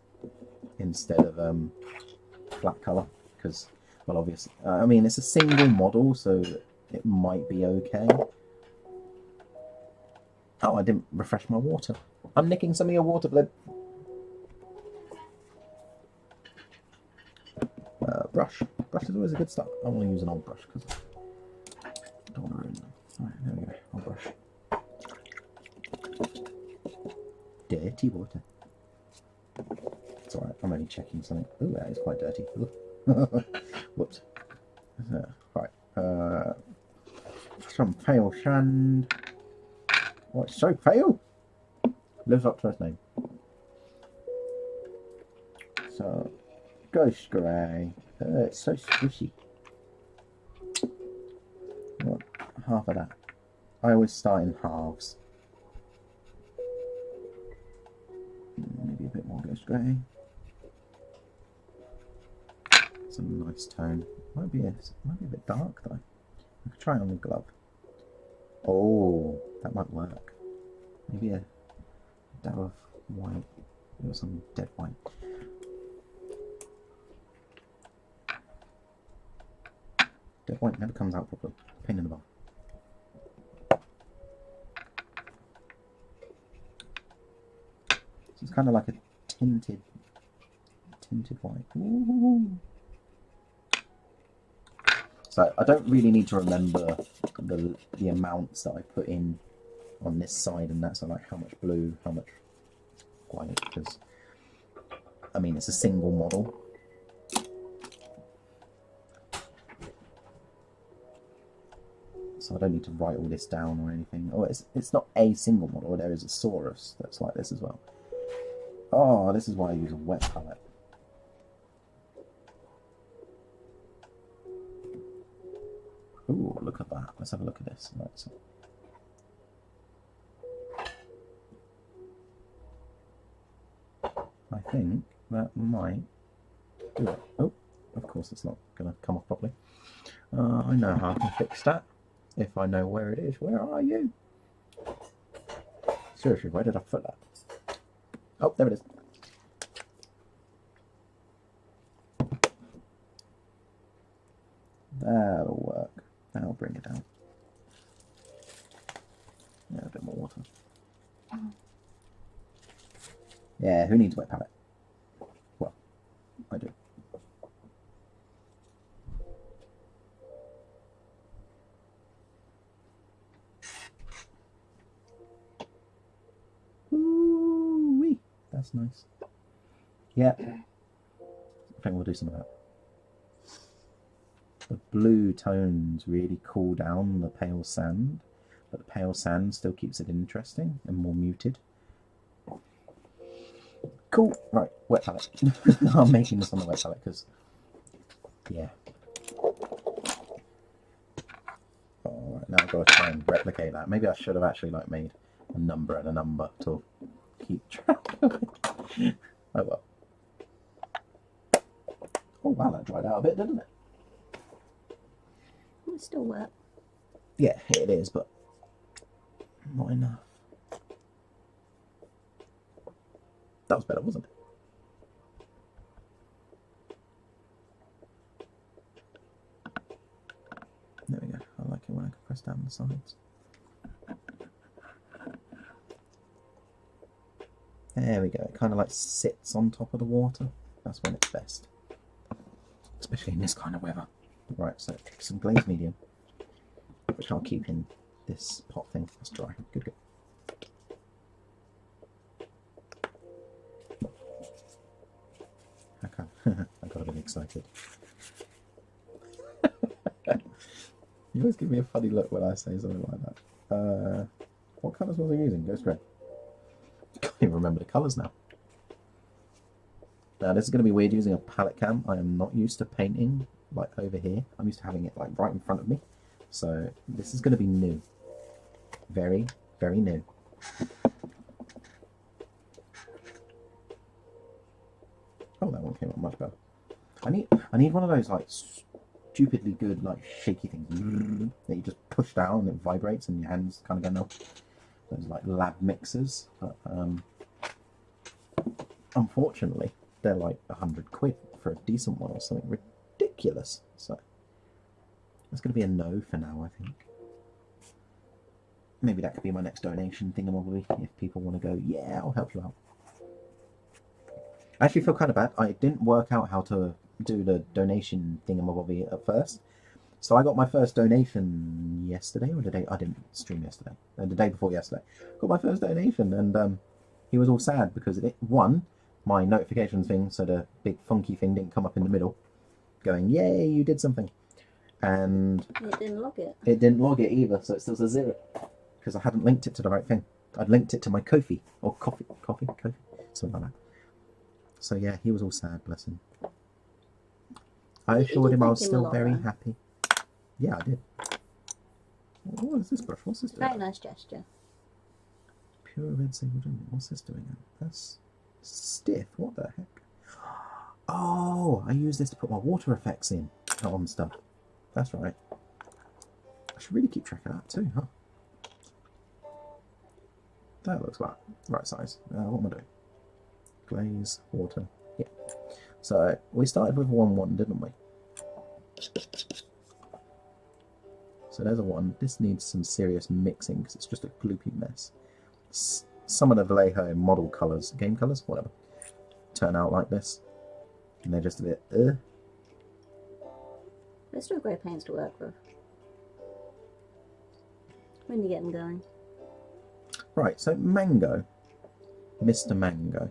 instead of flat colour, because, well, obviously, I mean, it's a single model, so it might be okay. Oh, I didn't refresh my water. I'm nicking some of your water, Blib. is always a good start. I want to use an old brush because I don't want to ruin them. Alright, there we go. Old brush. Dirty water. It's alright, I'm only checking something. Ooh, that is quite dirty. Whoops. Right. Some pale sand. Oh, it's so pale! Lives up to its name. So, ghost grey. It's so squishy. What? Half of that. I always start in halves. Maybe a bit more ghost grey. It's a nice tone. Might be a bit dark though. I could try it on the glove. Oh, that might work. Maybe a dab of white or some dead white. Dead white never comes out properly. Pain in the bum. So it's kind of like a tinted white. Ooh. So I don't really need to remember the amounts that I put in on this side and that, so like how much blue, how much white, because I mean it's a single model. So I don't need to write all this down or anything. Oh, it's not a single model, there is a Saurus that's like this as well. Oh, this is why I use a wet palette. Ooh, look at that. Let's have a look at this. Right, so. I think that might do it. Oh, of course it's not going to come off properly. I know how to fix that. If I know where it is. Where are you? Seriously, where did I put that? Oh, there it is. That'll work. That'll bring it down. Yeah, a bit more water. Yeah, who needs wet palette? Well, I do. Ooh-wee. That's nice. Yeah. I think we'll do some of that. The blue tones really cool down the pale sand, but the pale sand still keeps it interesting and more muted. Cool. Right, wet palette. I'm making this on the wet palette because, yeah. Alright, now I've got to try and replicate that. Maybe I should have actually like made a number and a number to keep track of it. Oh well. Oh wow, that dried out a bit, didn't it? It's still wet. Yeah, it is, but not enough. That was better, wasn't it? There we go. I like it when I can press down the sides. There we go. It kind of like sits on top of the water. That's when it's best. Especially in this kind of weather. Right, so some glazed medium, which I'll keep in this pot thing. That's dry. Good, good. Okay. I got a bit excited. You always give me a funny look when I say something like that. What colours was I using? Ghost grey. I can't even remember the colours now. Now this is going to be weird using a palette cam. I am not used to painting like over here. I'm used to having it like right in front of me. So this is going to be new. Very, very new. Oh, that one came out much better. I need one of those like stupidly good like shaky things that you just push down and it vibrates and your hands kind of go nuts. Those like lab mixers, but unfortunately they're like £100 for a decent one or something ridiculous. So that's going to be a no for now, I think. Maybe that could be my next donation thingamabobby if people want to go, yeah, I'll help you out. I actually feel kind of bad. I didn't work out how to do the donation thingamabobby at first. So I got my first donation yesterday, or the day I didn't stream yesterday, the day before yesterday. Got my first donation, and he was all sad because my notification thing, so the big funky thing didn't come up in the middle, going, "Yay, you did something," and it didn't log it. It didn't log it either, so it still says 0 because I hadn't linked it to the right thing. I'd linked it to my Ko-fi or coffee, something like that. So yeah, he was all sad, bless him. I assured him I was still very happy. Yeah, I did. What is this brush? What's this doing? Very nice gesture. Pure red sable gem. What's this doing? That's stiff. What the heck? Oh, I use this to put my water effects in on stuff. That's right. I should really keep track of that too, huh? That looks about right size. What am I doing? Glaze, water. Yeah. So we started with 1-1, didn't we? So there's a 1. This needs some serious mixing because it's just a gloopy mess. Some of the Vallejo model colours, game colours, whatever, turn out like this. And they're just a bit, They're still great paints to work with. When you get them going. Right, so Mango, Mr. Mango.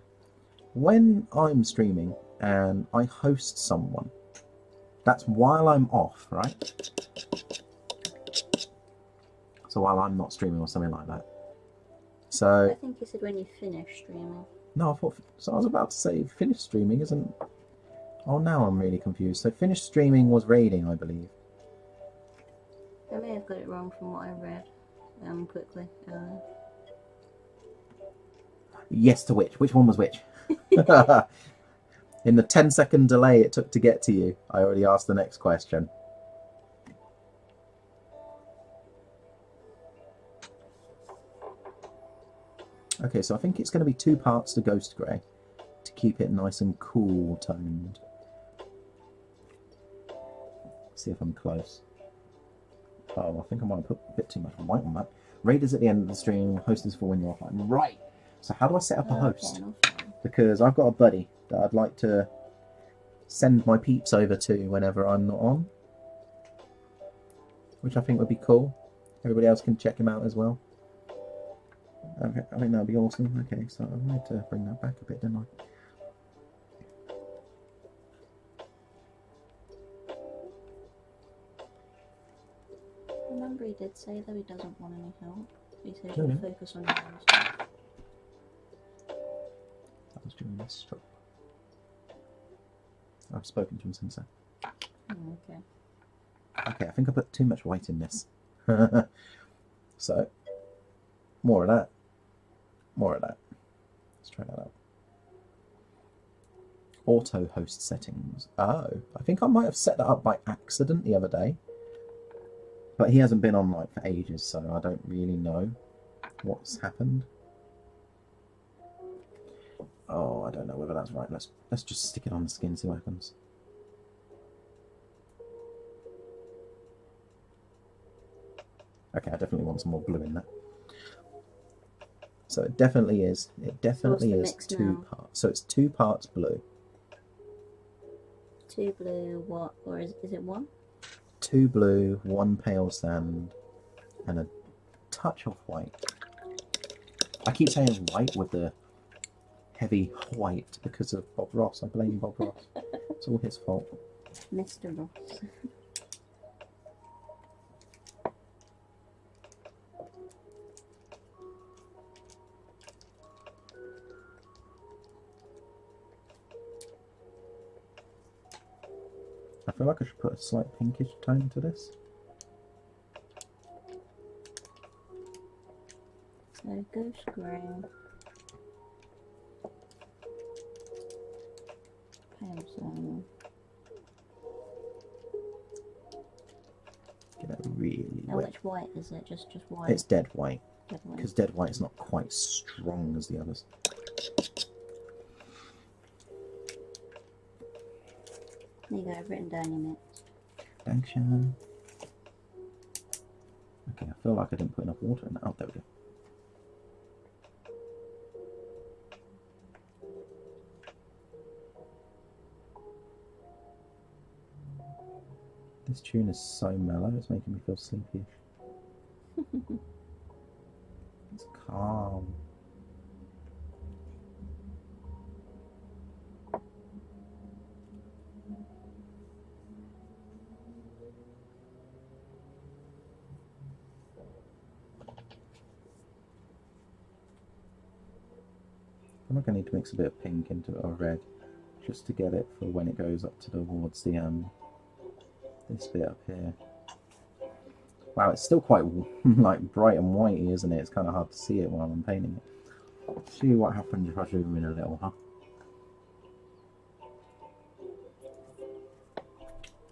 When I'm streaming and I host someone, that's while I'm off, right? So while I'm not streaming or something like that. So I think you said when you finish streaming. No, I thought, so I was about to say finished streaming isn't... Oh, now I'm really confused. So finished streaming was raiding, I believe. I may have got it wrong from what I read quickly. Yes to which? Which one was which? In the 10-second delay it took to get to you, I already asked the next question. Okay, so I think it's going to be 2 parts to Ghost Grey to keep it nice and cool toned. See if I'm close. Oh, I think I might have put a bit too much white on that. Raiders at the end of the stream, host is for when you're offline. Right! So how do I set up a host? Because I've got a buddy that I'd like to send my peeps over to whenever I'm not on. Which I think would be cool. Everybody else can check him out as well. Okay, I think that would be awesome. Okay, so I wanted to bring that back a bit, didn't I? Remember he did say that he doesn't want any help. He said he'll focus on your own stuff. That was during this stroke. I've spoken to him since then. Oh, okay. Okay, I think I put too much white in this. So, more of that. More of that. Let's try that out. Auto host settings. Oh, I think I might have set that up by accident the other day. But he hasn't been on like for ages, so I don't really know what's happened. Oh, I don't know whether that's right. Let's just stick it on the skin, see what happens. Okay, I definitely want some more blue in that. So it definitely is. It definitely is 2 parts. So it's 2 parts blue. 2 blue, what? Or is it 1? 2 blue, 1 pale sand, and a touch of white. I keep saying white with the heavy white because of Bob Ross. I blame Bob Ross. It's all his fault. Mr. Ross. I feel like I should put a slight pinkish tone to this. So Ghost Grey. Pale Sand. Get it really Now wet. which white is it? Just white? It's dead white. Dead white. Because dead white is not quite strong as the others. There you go, I've written down your mix. Thanks, Shannon. Okay, I feel like I didn't put enough water in that. Oh, there we go. This tune is so mellow, it's making me feel sleepy. It's calm. I'm not going to need to mix a bit of pink into it, or red, just to get it for when it goes up towards the this bit up here. Wow, it's still quite like bright and whitey, isn't it? It's kind of hard to see it while I'm painting it. See what happens if I zoom in a little, huh?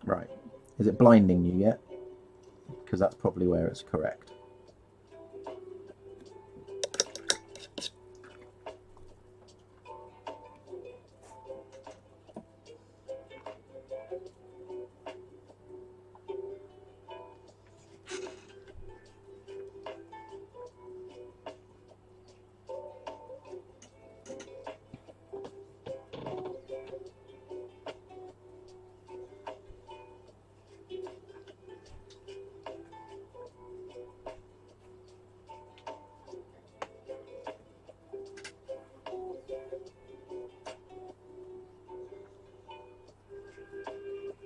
Right. Is it blinding you yet? Because that's probably where it's correct.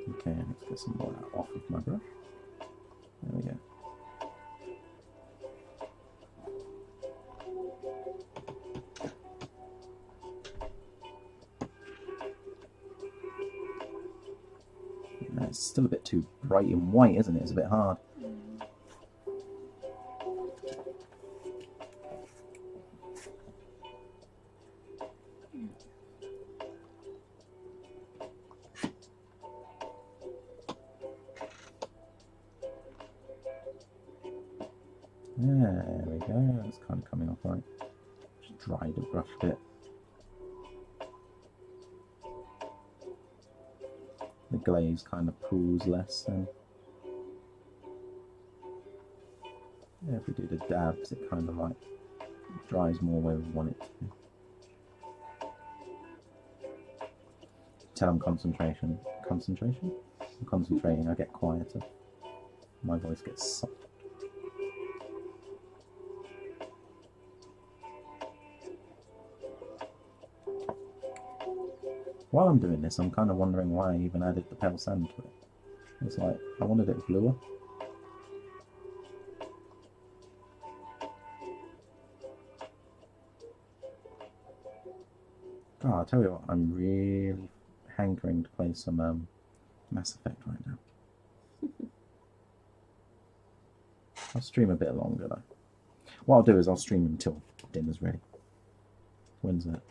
Okay, let's get some more off of my brush. There we go. It's still a bit too bright and white, isn't it? It's a bit hard. There we go, that's kind of coming off right. Just dry the brush a bit. The glaze kind of pools less then. Yeah, if we do the dabs, it kind of like dries more where we want it to. Tell I'm concentrating, I'm concentrating, I get quieter. My voice gets soft. While I'm doing this, I'm kind of wondering why I even added the pale sand to it. It's like, I wanted it bluer. Oh, I'll tell you what, I'm really hankering to play some Mass Effect right now. I'll stream a bit longer though. What I'll do is I'll stream until dinner's ready. When's that?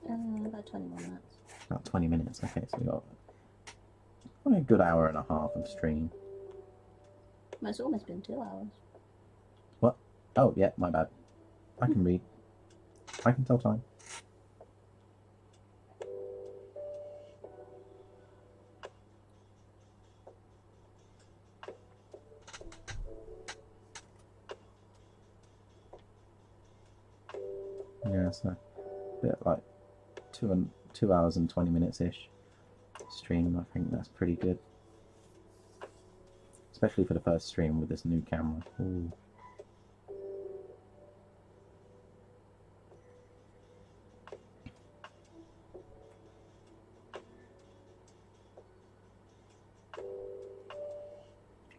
About 20 more minutes. About 20 minutes, okay, so we got a good hour and a half of stream. Well, it's almost been 2 hours. What? Oh, yeah, my bad. I can read. I can tell time. Yeah, so a bit like 2 hours and 20 minutes ish stream. I think that's pretty good, especially for the first stream with this new camera. Ooh.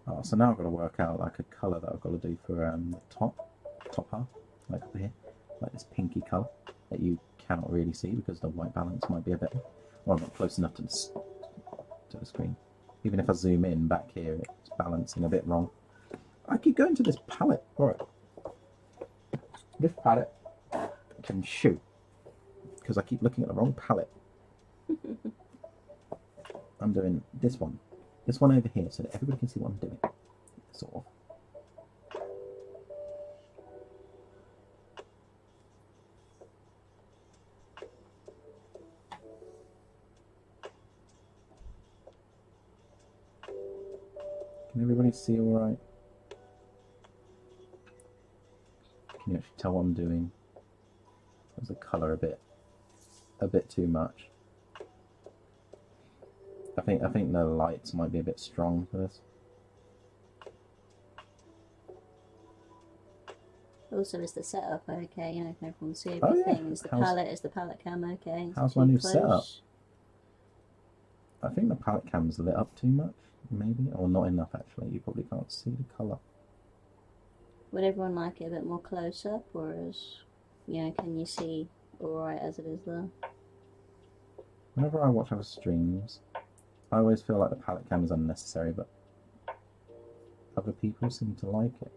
Oh, so now I've got to work out like a colour that I've got to do for the top half, like up here, like this pinky colour that you cannot really see because the white balance might be a bit, well, I'm not close enough to the screen. Even if I zoom in back here, it's balancing a bit wrong. I keep going to this palette. Alright. This palette can shoot because I keep looking at the wrong palette. I'm doing this one over here so that everybody can see what I'm doing, sort of. Can everybody see all right? Can you actually tell what I'm doing? There's the colour a bit too much. I think the lights might be a bit strong for this. Also, is the setup okay? You know, can everyone see Oh, everything? yeah. Is the palette cam okay? Is it How's my too new close? setup? I think the palette cam's lit up too much, maybe, or not enough actually. You probably can't see the colour. Would everyone like it a bit more close up, or is, you know, can you see alright as it is there? Whenever I watch other streams, I always feel like the palette cam is unnecessary, but other people seem to like it.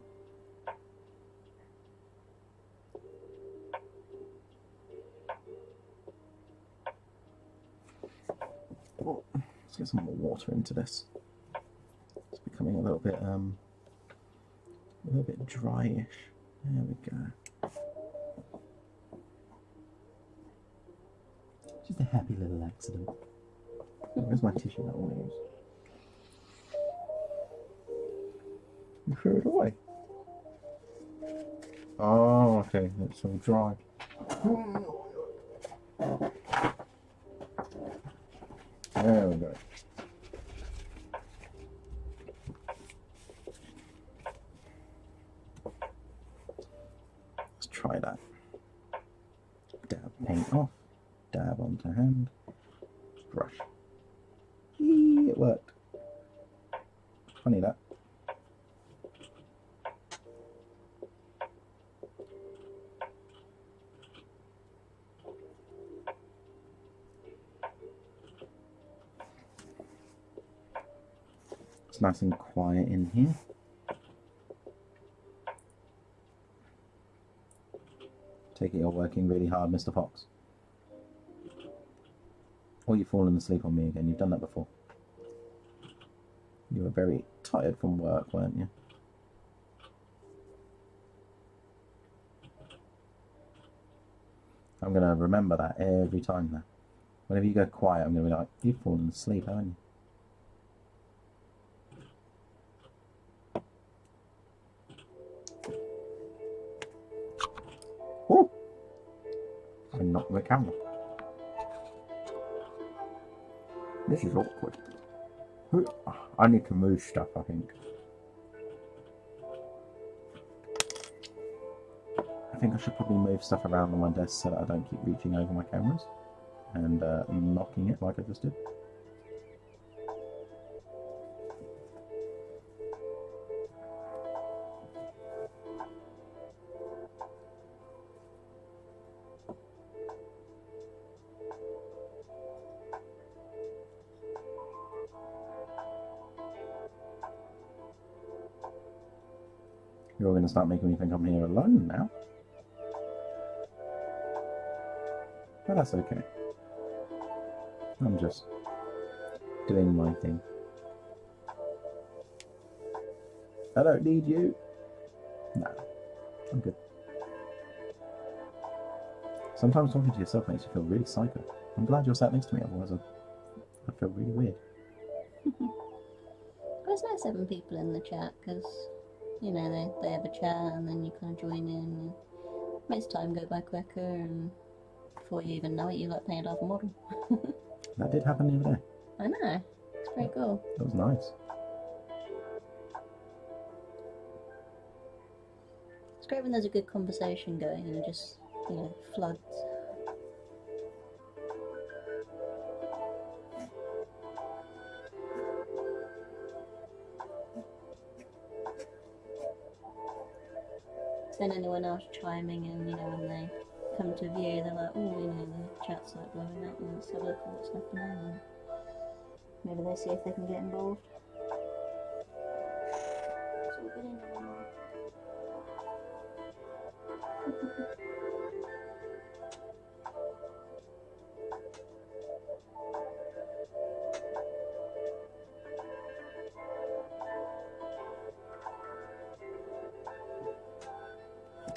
Oh, let's get some more water into this. It's becoming a little bit dryish. There we go. Just a happy little accident. Where's my tissue that I want to use? You threw it away. Oh, okay. It's all dry. There we go. Let's try that. Dab paint off. Dab onto hand. Brush. Eee, it worked. Funny that. It's nice and quiet in here. Take it you're working really hard, Mr. Fox. Or you've fallen asleep on me again. You've done that before. You were very tired from work, weren't you? I'm going to remember that every time now. Whenever you go quiet, I'm going to be like, you've fallen asleep, haven't you? Oh! I knocked the camera. This is awkward. I need to move stuff, I think. I think I should probably move stuff around on my desk so that I don't keep reaching over my cameras and knocking it like I just did. You're going to start making me think I'm here alone now. But that's okay. I'm just doing my thing. I don't need you. Nah, I'm good. Sometimes talking to yourself makes you feel really psycho. I'm glad you're sat next to me, otherwise I feel really weird. It's nice having people in the chat, because, you know, they have a chat and then you kind of join in and it makes time go by quicker, and before you even know it, you're like playing half a model. That did happen the other day. I know, it's pretty cool. That was nice. It's great when there's a good conversation going and it just, you know, floods. Then anyone else chiming in, you know, when they come to view, they're like, oh, you know, the chat's like blowing up, and let's have a look at what's happening, and maybe they see if they can get involved. It's all good in there.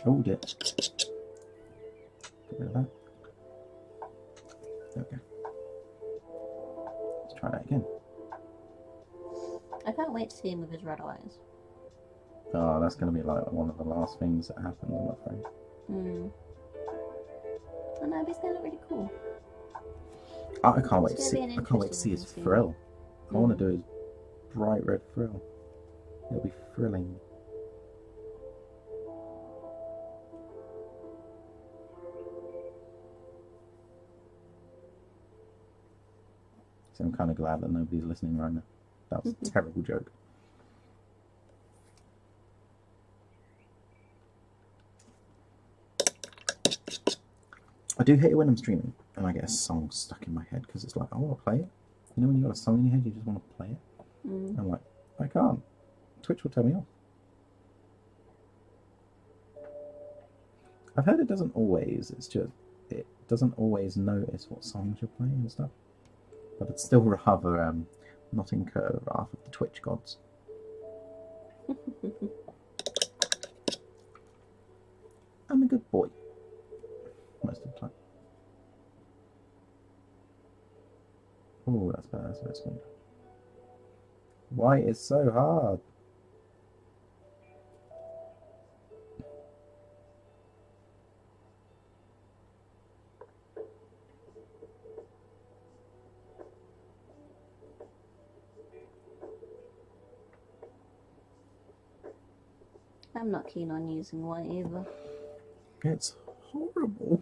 Oh dear. Get rid of that. Okay. Let's try that again. I can't wait to see him with his red eyes. Oh, that's going to be like one of the last things that happens, I'm afraid. Oh no, but he's going to look really cool. I can't wait to It's see. gonna be an I can't wait to see his frill. I want to do is bright red frill. It'll be thrilling. So I'm kind of glad that nobody's listening right now. That was a terrible joke. I do hate it when I'm streaming and I get a song stuck in my head because it's like, I want to play it. You know when you got a song in your head, you just want to play it? I'm like, I can't. Twitch will turn me off. I've heard it doesn't always, it's just, it doesn't always notice what songs you're playing and stuff. But I'd still rather not incur the wrath of the Twitch gods. I'm a good boy. Most of the time. Oh, that's bad, that's a bit smooth. Why is so hard? I'm not keen on using white either. It's horrible.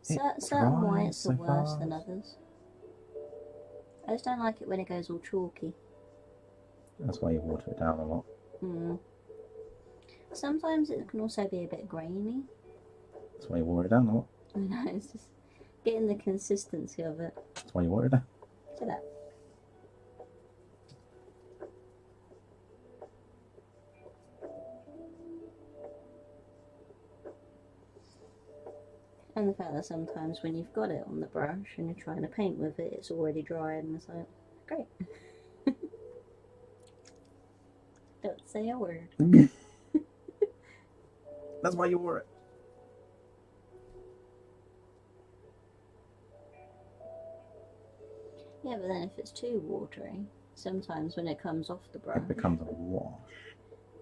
Certain whites are worse than others. I just don't like it when it goes all chalky. That's why you water it down a lot. Sometimes it can also be a bit grainy. That's why you water it down a lot. I know, it's just getting the consistency of it. That's why you water it down. So that. And the fact that sometimes when you've got it on the brush and you're trying to paint with it, it's already dried and it's like, great. Don't say a word. That's why you wore it. Yeah, but then if it's too watery, sometimes when it comes off the brush, It becomes a wash.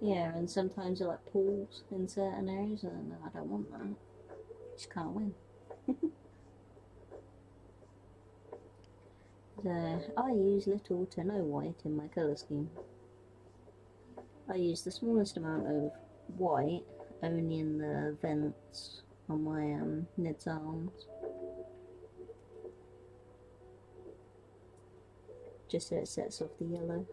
yeah, and sometimes it like pools in certain areas, and I don't want that. Just can't win. So I use little to no white in my colour scheme. I use the smallest amount of white only in the vents on my Nid's arms. Just so it sets off the yellow.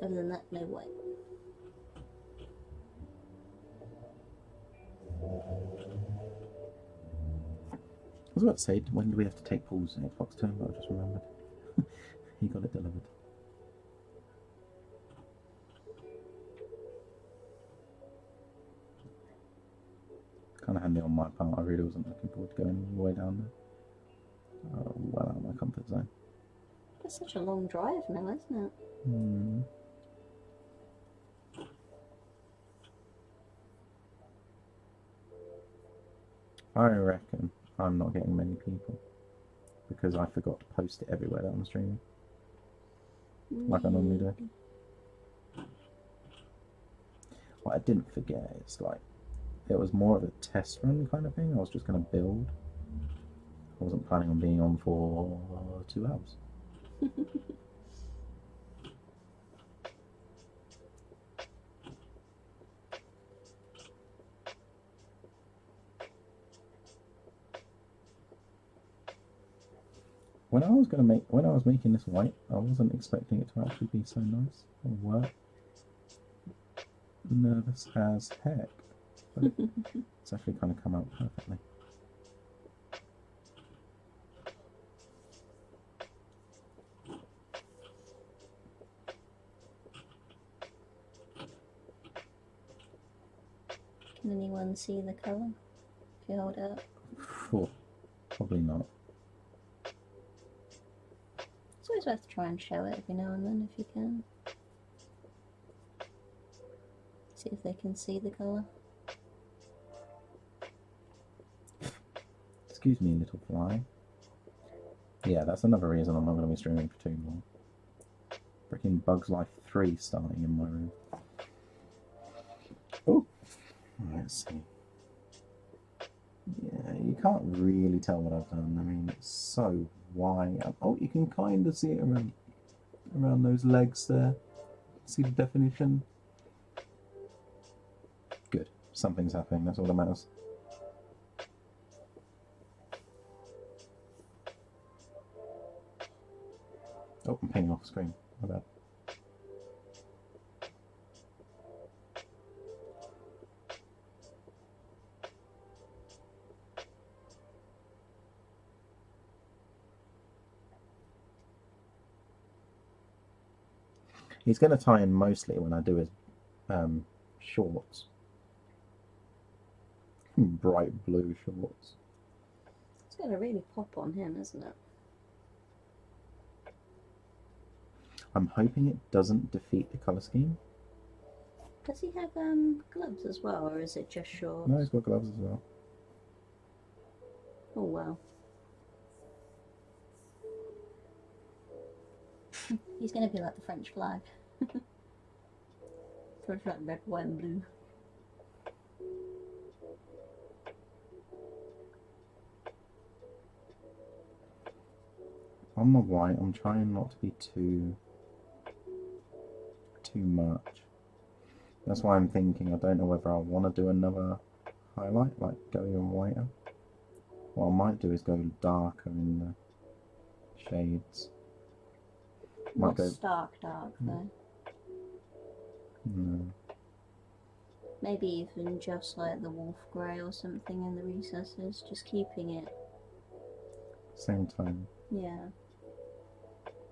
Other than that, no white. I was about to say, when do we have to take Paul's Xbox turn? But I just remembered. He got it delivered. Kind of handy on my part. I really wasn't looking forward to going all the way down there. Oh, well out of my comfort zone. It's such a long drive now, isn't it? I reckon I'm not getting many people because I forgot to post it everywhere that I'm streaming, like I normally do. What I didn't forget is like it was more of a test run kind of thing. I was just going to build. I wasn't planning on being on for 2 hours. When I was making this white, I wasn't expecting it to actually be so nice or work. Nervous as heck, but it's actually kind of come out perfectly. Can anyone see the colour if you hold it up? Probably not. It's always worth trying to show it every now and then if you can. See if they can see the colour. Excuse me, little fly. Yeah, that's another reason I'm not going to be streaming for too long. Freaking Bugs Life 3 starting in my room. Oh, let's see. Yeah, you can't really tell what I've done. I mean, it's so wide. Oh, you can kind of see it around those legs there. See the definition? Good. Something's happening. That's all that matters. Oh, I'm painting off screen. My bad. He's going to tie in mostly when I do his shorts. Bright blue shorts. It's going to really pop on him, isn't it? I'm hoping it doesn't defeat the colour scheme. Does he have gloves as well, or is it just shorts? No, he's got gloves as well. Oh wow. He's going to be like the French flag. French flag, red, white and blue. On the white, I'm trying not to be too much. That's why I'm thinking I don't know whether I want to do another highlight, like go even whiter. What I might do is go darker in the shades. Not stark dark though. No. Maybe even just like the wolf grey or something in the recesses, just keeping it. Same time. Yeah.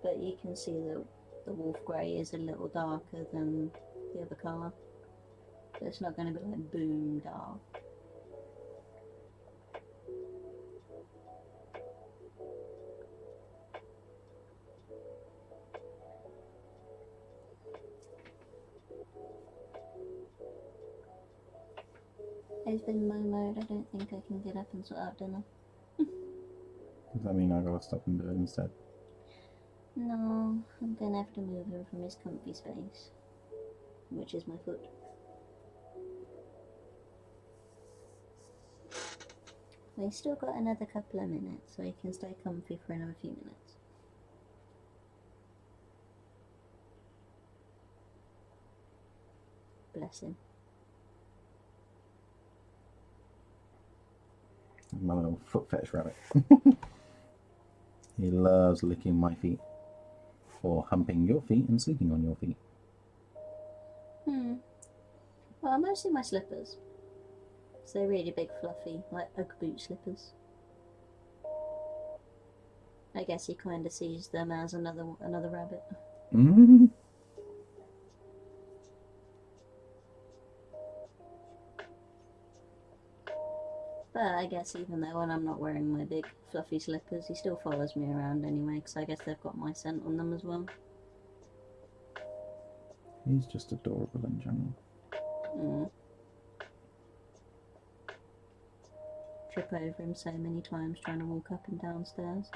But you can see that the wolf grey is a little darker than the other colour. So it's not going to be like boom dark. It's been my mode, I don't think I can get up and sort out dinner. Does that mean I gotta stop and do it instead? No, I'm gonna have to move him from his comfy space, which is my foot. We've still got another couple of minutes, so he can stay comfy for another few minutes. Bless him. My little foot fetish rabbit. He loves licking my feet, or humping your feet and sleeping on your feet. Well, mostly my slippers. So they're really big, fluffy, like Ugg boot slippers. I guess he kind of sees them as another rabbit. But I guess even though when I'm not wearing my big fluffy slippers, he still follows me around anyway, because I guess they've got my scent on them as well. He's just adorable in general. Trip over him so many times trying to walk up and down stairs.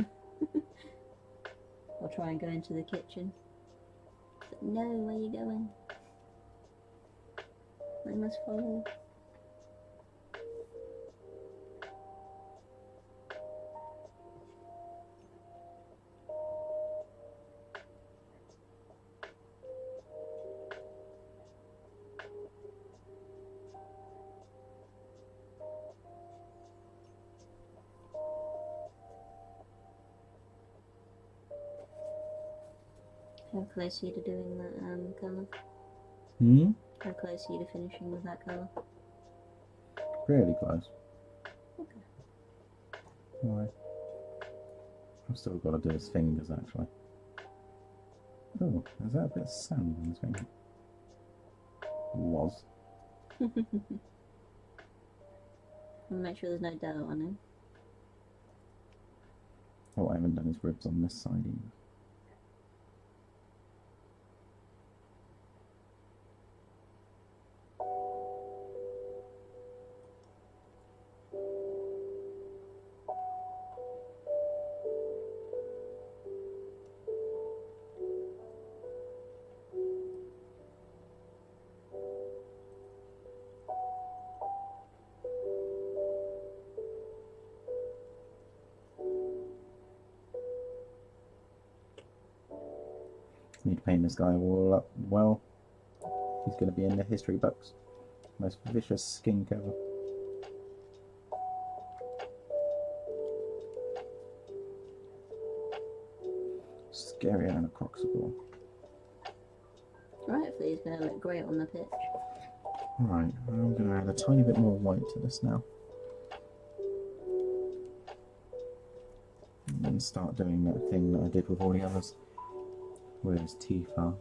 Or try and go into the kitchen. But no, where are you going? I must follow. How close are you to doing that colour? How close are you to finishing with that colour? Really close. Okay. Why? I've still got to do his fingers actually. Oh, is that a bit of sand on his finger? Was. Make sure there's no dirt on him. Oh, I haven't done his ribs on this side either. Need to paint this guy all up well. He's going to be in the history books. Most vicious skink ever. Scarier than a croxable. Hopefully he's going to look great on the pitch. Right, I'm going to add a tiny bit more white to this now. And then start doing that thing that I did with all the others. Where his teeth are.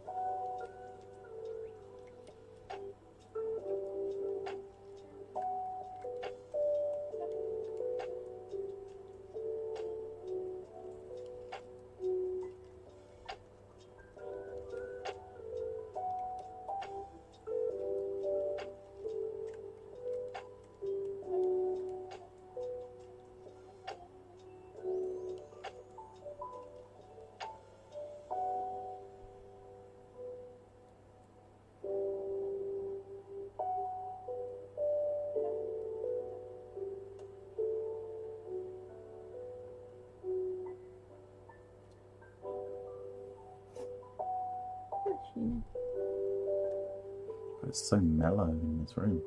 It's so mellow in this room.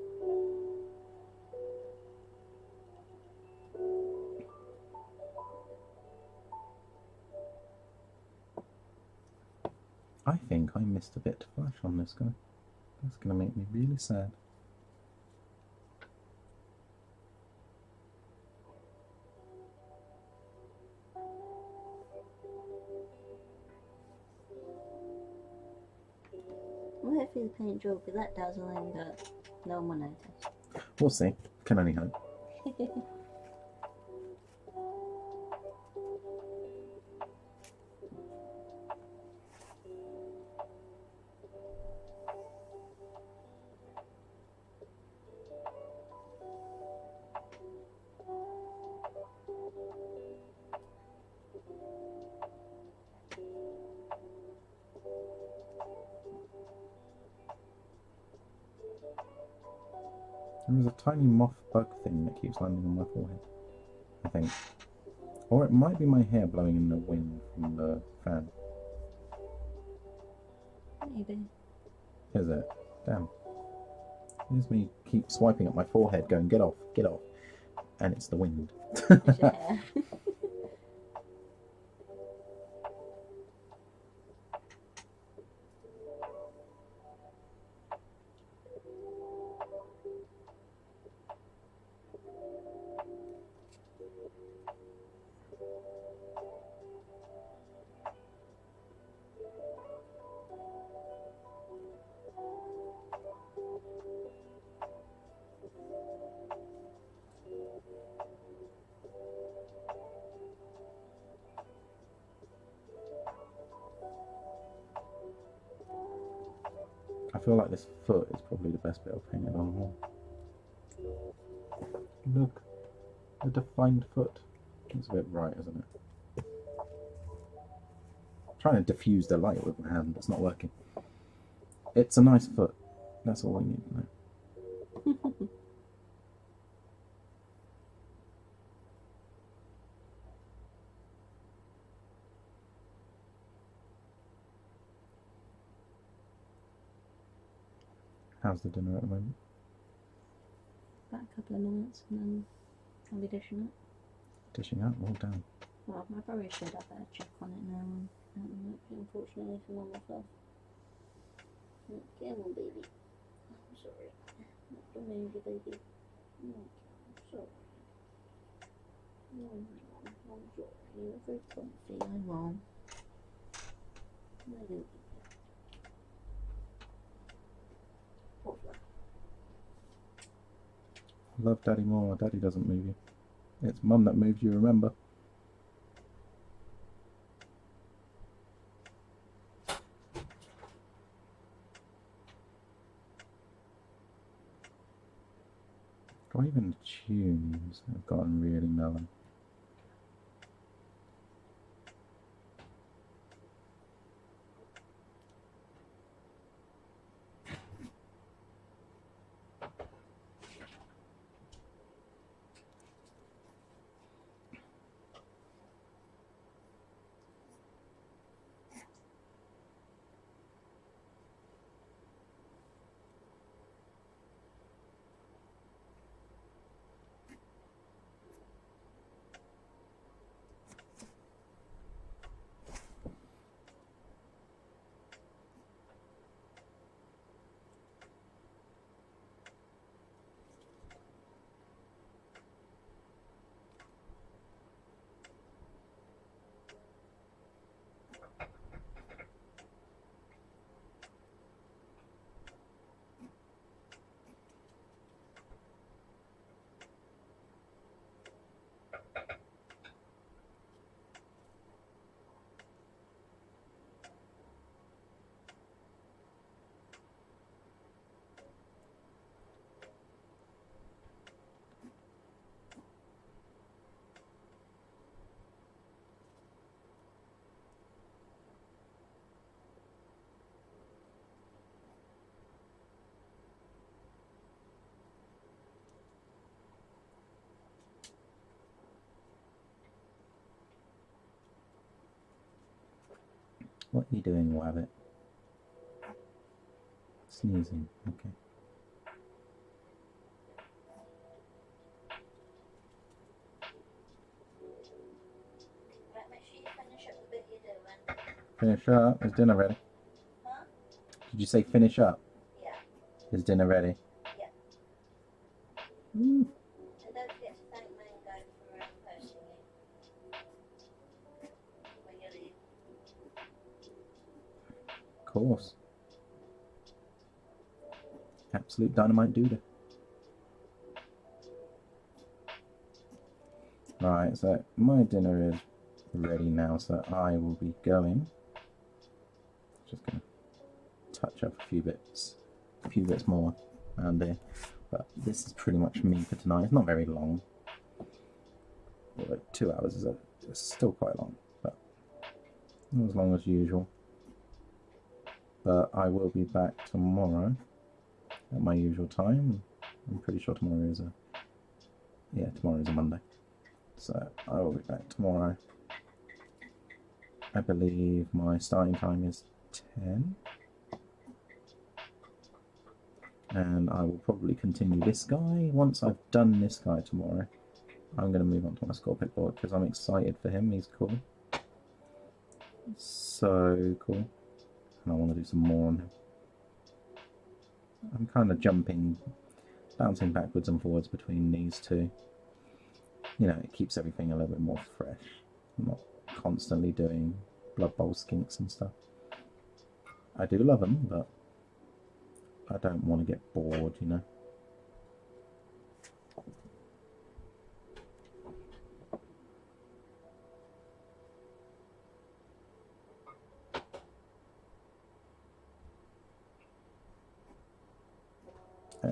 I think I missed a bit to flash on this guy. That's going to make me really sad. Well, hopefully the paint job will be that dazzling that no one will notice. We'll see. Can only hope. There's a tiny moth bug thing that keeps landing on my forehead, I think. Or it might be my hair blowing in the wind from the fan. Maybe. Is it? Damn. Here's me keep swiping at my forehead going, get off, get off. And it's the wind. It's your hair. I feel like this foot is probably the best bit of painted on the wall. Look, a defined foot. It's a bit bright, isn't it? I'm trying to diffuse the light with my hand, it's not working. It's a nice foot. That's all we need to know. How's the dinner at the moment? About a couple of minutes and then I'll be dishing it. Dishing out? Well done. Well, I probably should have better check on it now and unfortunately for myself. Come on, baby. I'm sorry. Not to move you, baby. No, I'm sorry. No, I'm sorry. You're very comfy, I'm wrong. I do. Love Daddy more. Daddy doesn't move you. It's Mum that moves you, remember? Or even the tunes have gotten really mellow. What are you doing, Wabbit? Sneezing, okay. Right, make sure you finish up the bit you're doing. Finish up? Is dinner ready? Huh? Did you say finish up? Yeah. Is dinner ready? Yeah. Mm. And don't forget to thank Mango for posting it when you leave. Of course. Absolute dynamite dude. Right, so my dinner is ready now, so I will be going. Just gonna touch up a few bits more around here. But this is pretty much me for tonight. It's not very long. Although 2 hours is still quite long, but not as long as usual. But I will be back tomorrow at my usual time. I'm pretty sure tomorrow is tomorrow is a Monday. So I will be back tomorrow. I believe my starting time is 10. And I will probably continue this guy. Once I've done this guy tomorrow, I'm going to move on to my Scorpic board because I'm excited for him. He's cool. So cool. And I want to do some more on him. I'm kind of bouncing backwards and forwards between these two. You know, it keeps everything a little bit more fresh. I'm not constantly doing Blood Bowl skinks and stuff. I do love them, but I don't want to get bored, you know.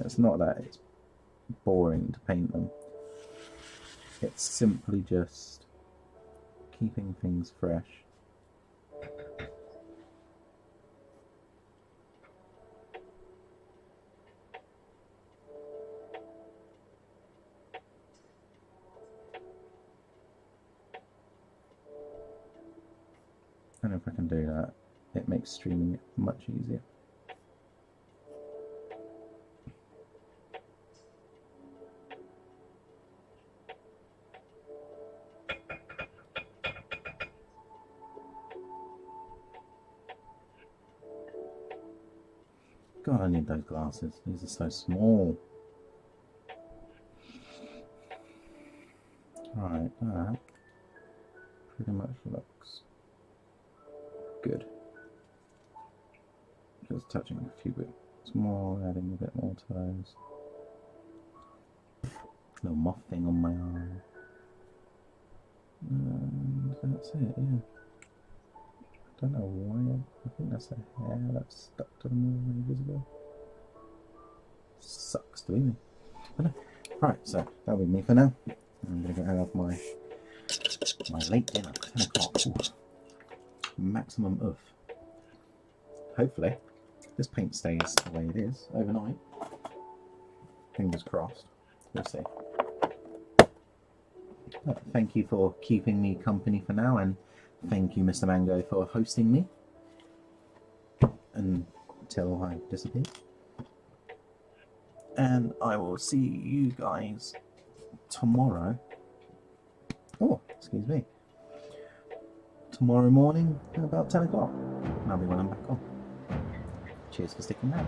It's not that it's boring to paint them. It's simply just keeping things fresh. And if I can do that, it makes streaming much easier. God, I need those glasses. These are so small. Right, that pretty much looks good. Just touching a few bits more, adding a bit more to those. Little moth thing on my arm. And that's it, yeah. I don't know why, I think that's a hair that's stuck to the wall ages ago. Sucks to be me. But no. Right, so that'll be me for now. I'm going to go have my late dinner, 10 o'clock. Maximum of. Hopefully, this paint stays the way it is overnight. Fingers crossed. We'll see. But thank you for keeping me company for now, and thank you, Mr. Mango, for hosting me until I disappear. And I will see you guys tomorrow. Oh, excuse me. Tomorrow morning at about 10 o'clock. That'll be when I'm back on. Cheers for sticking around.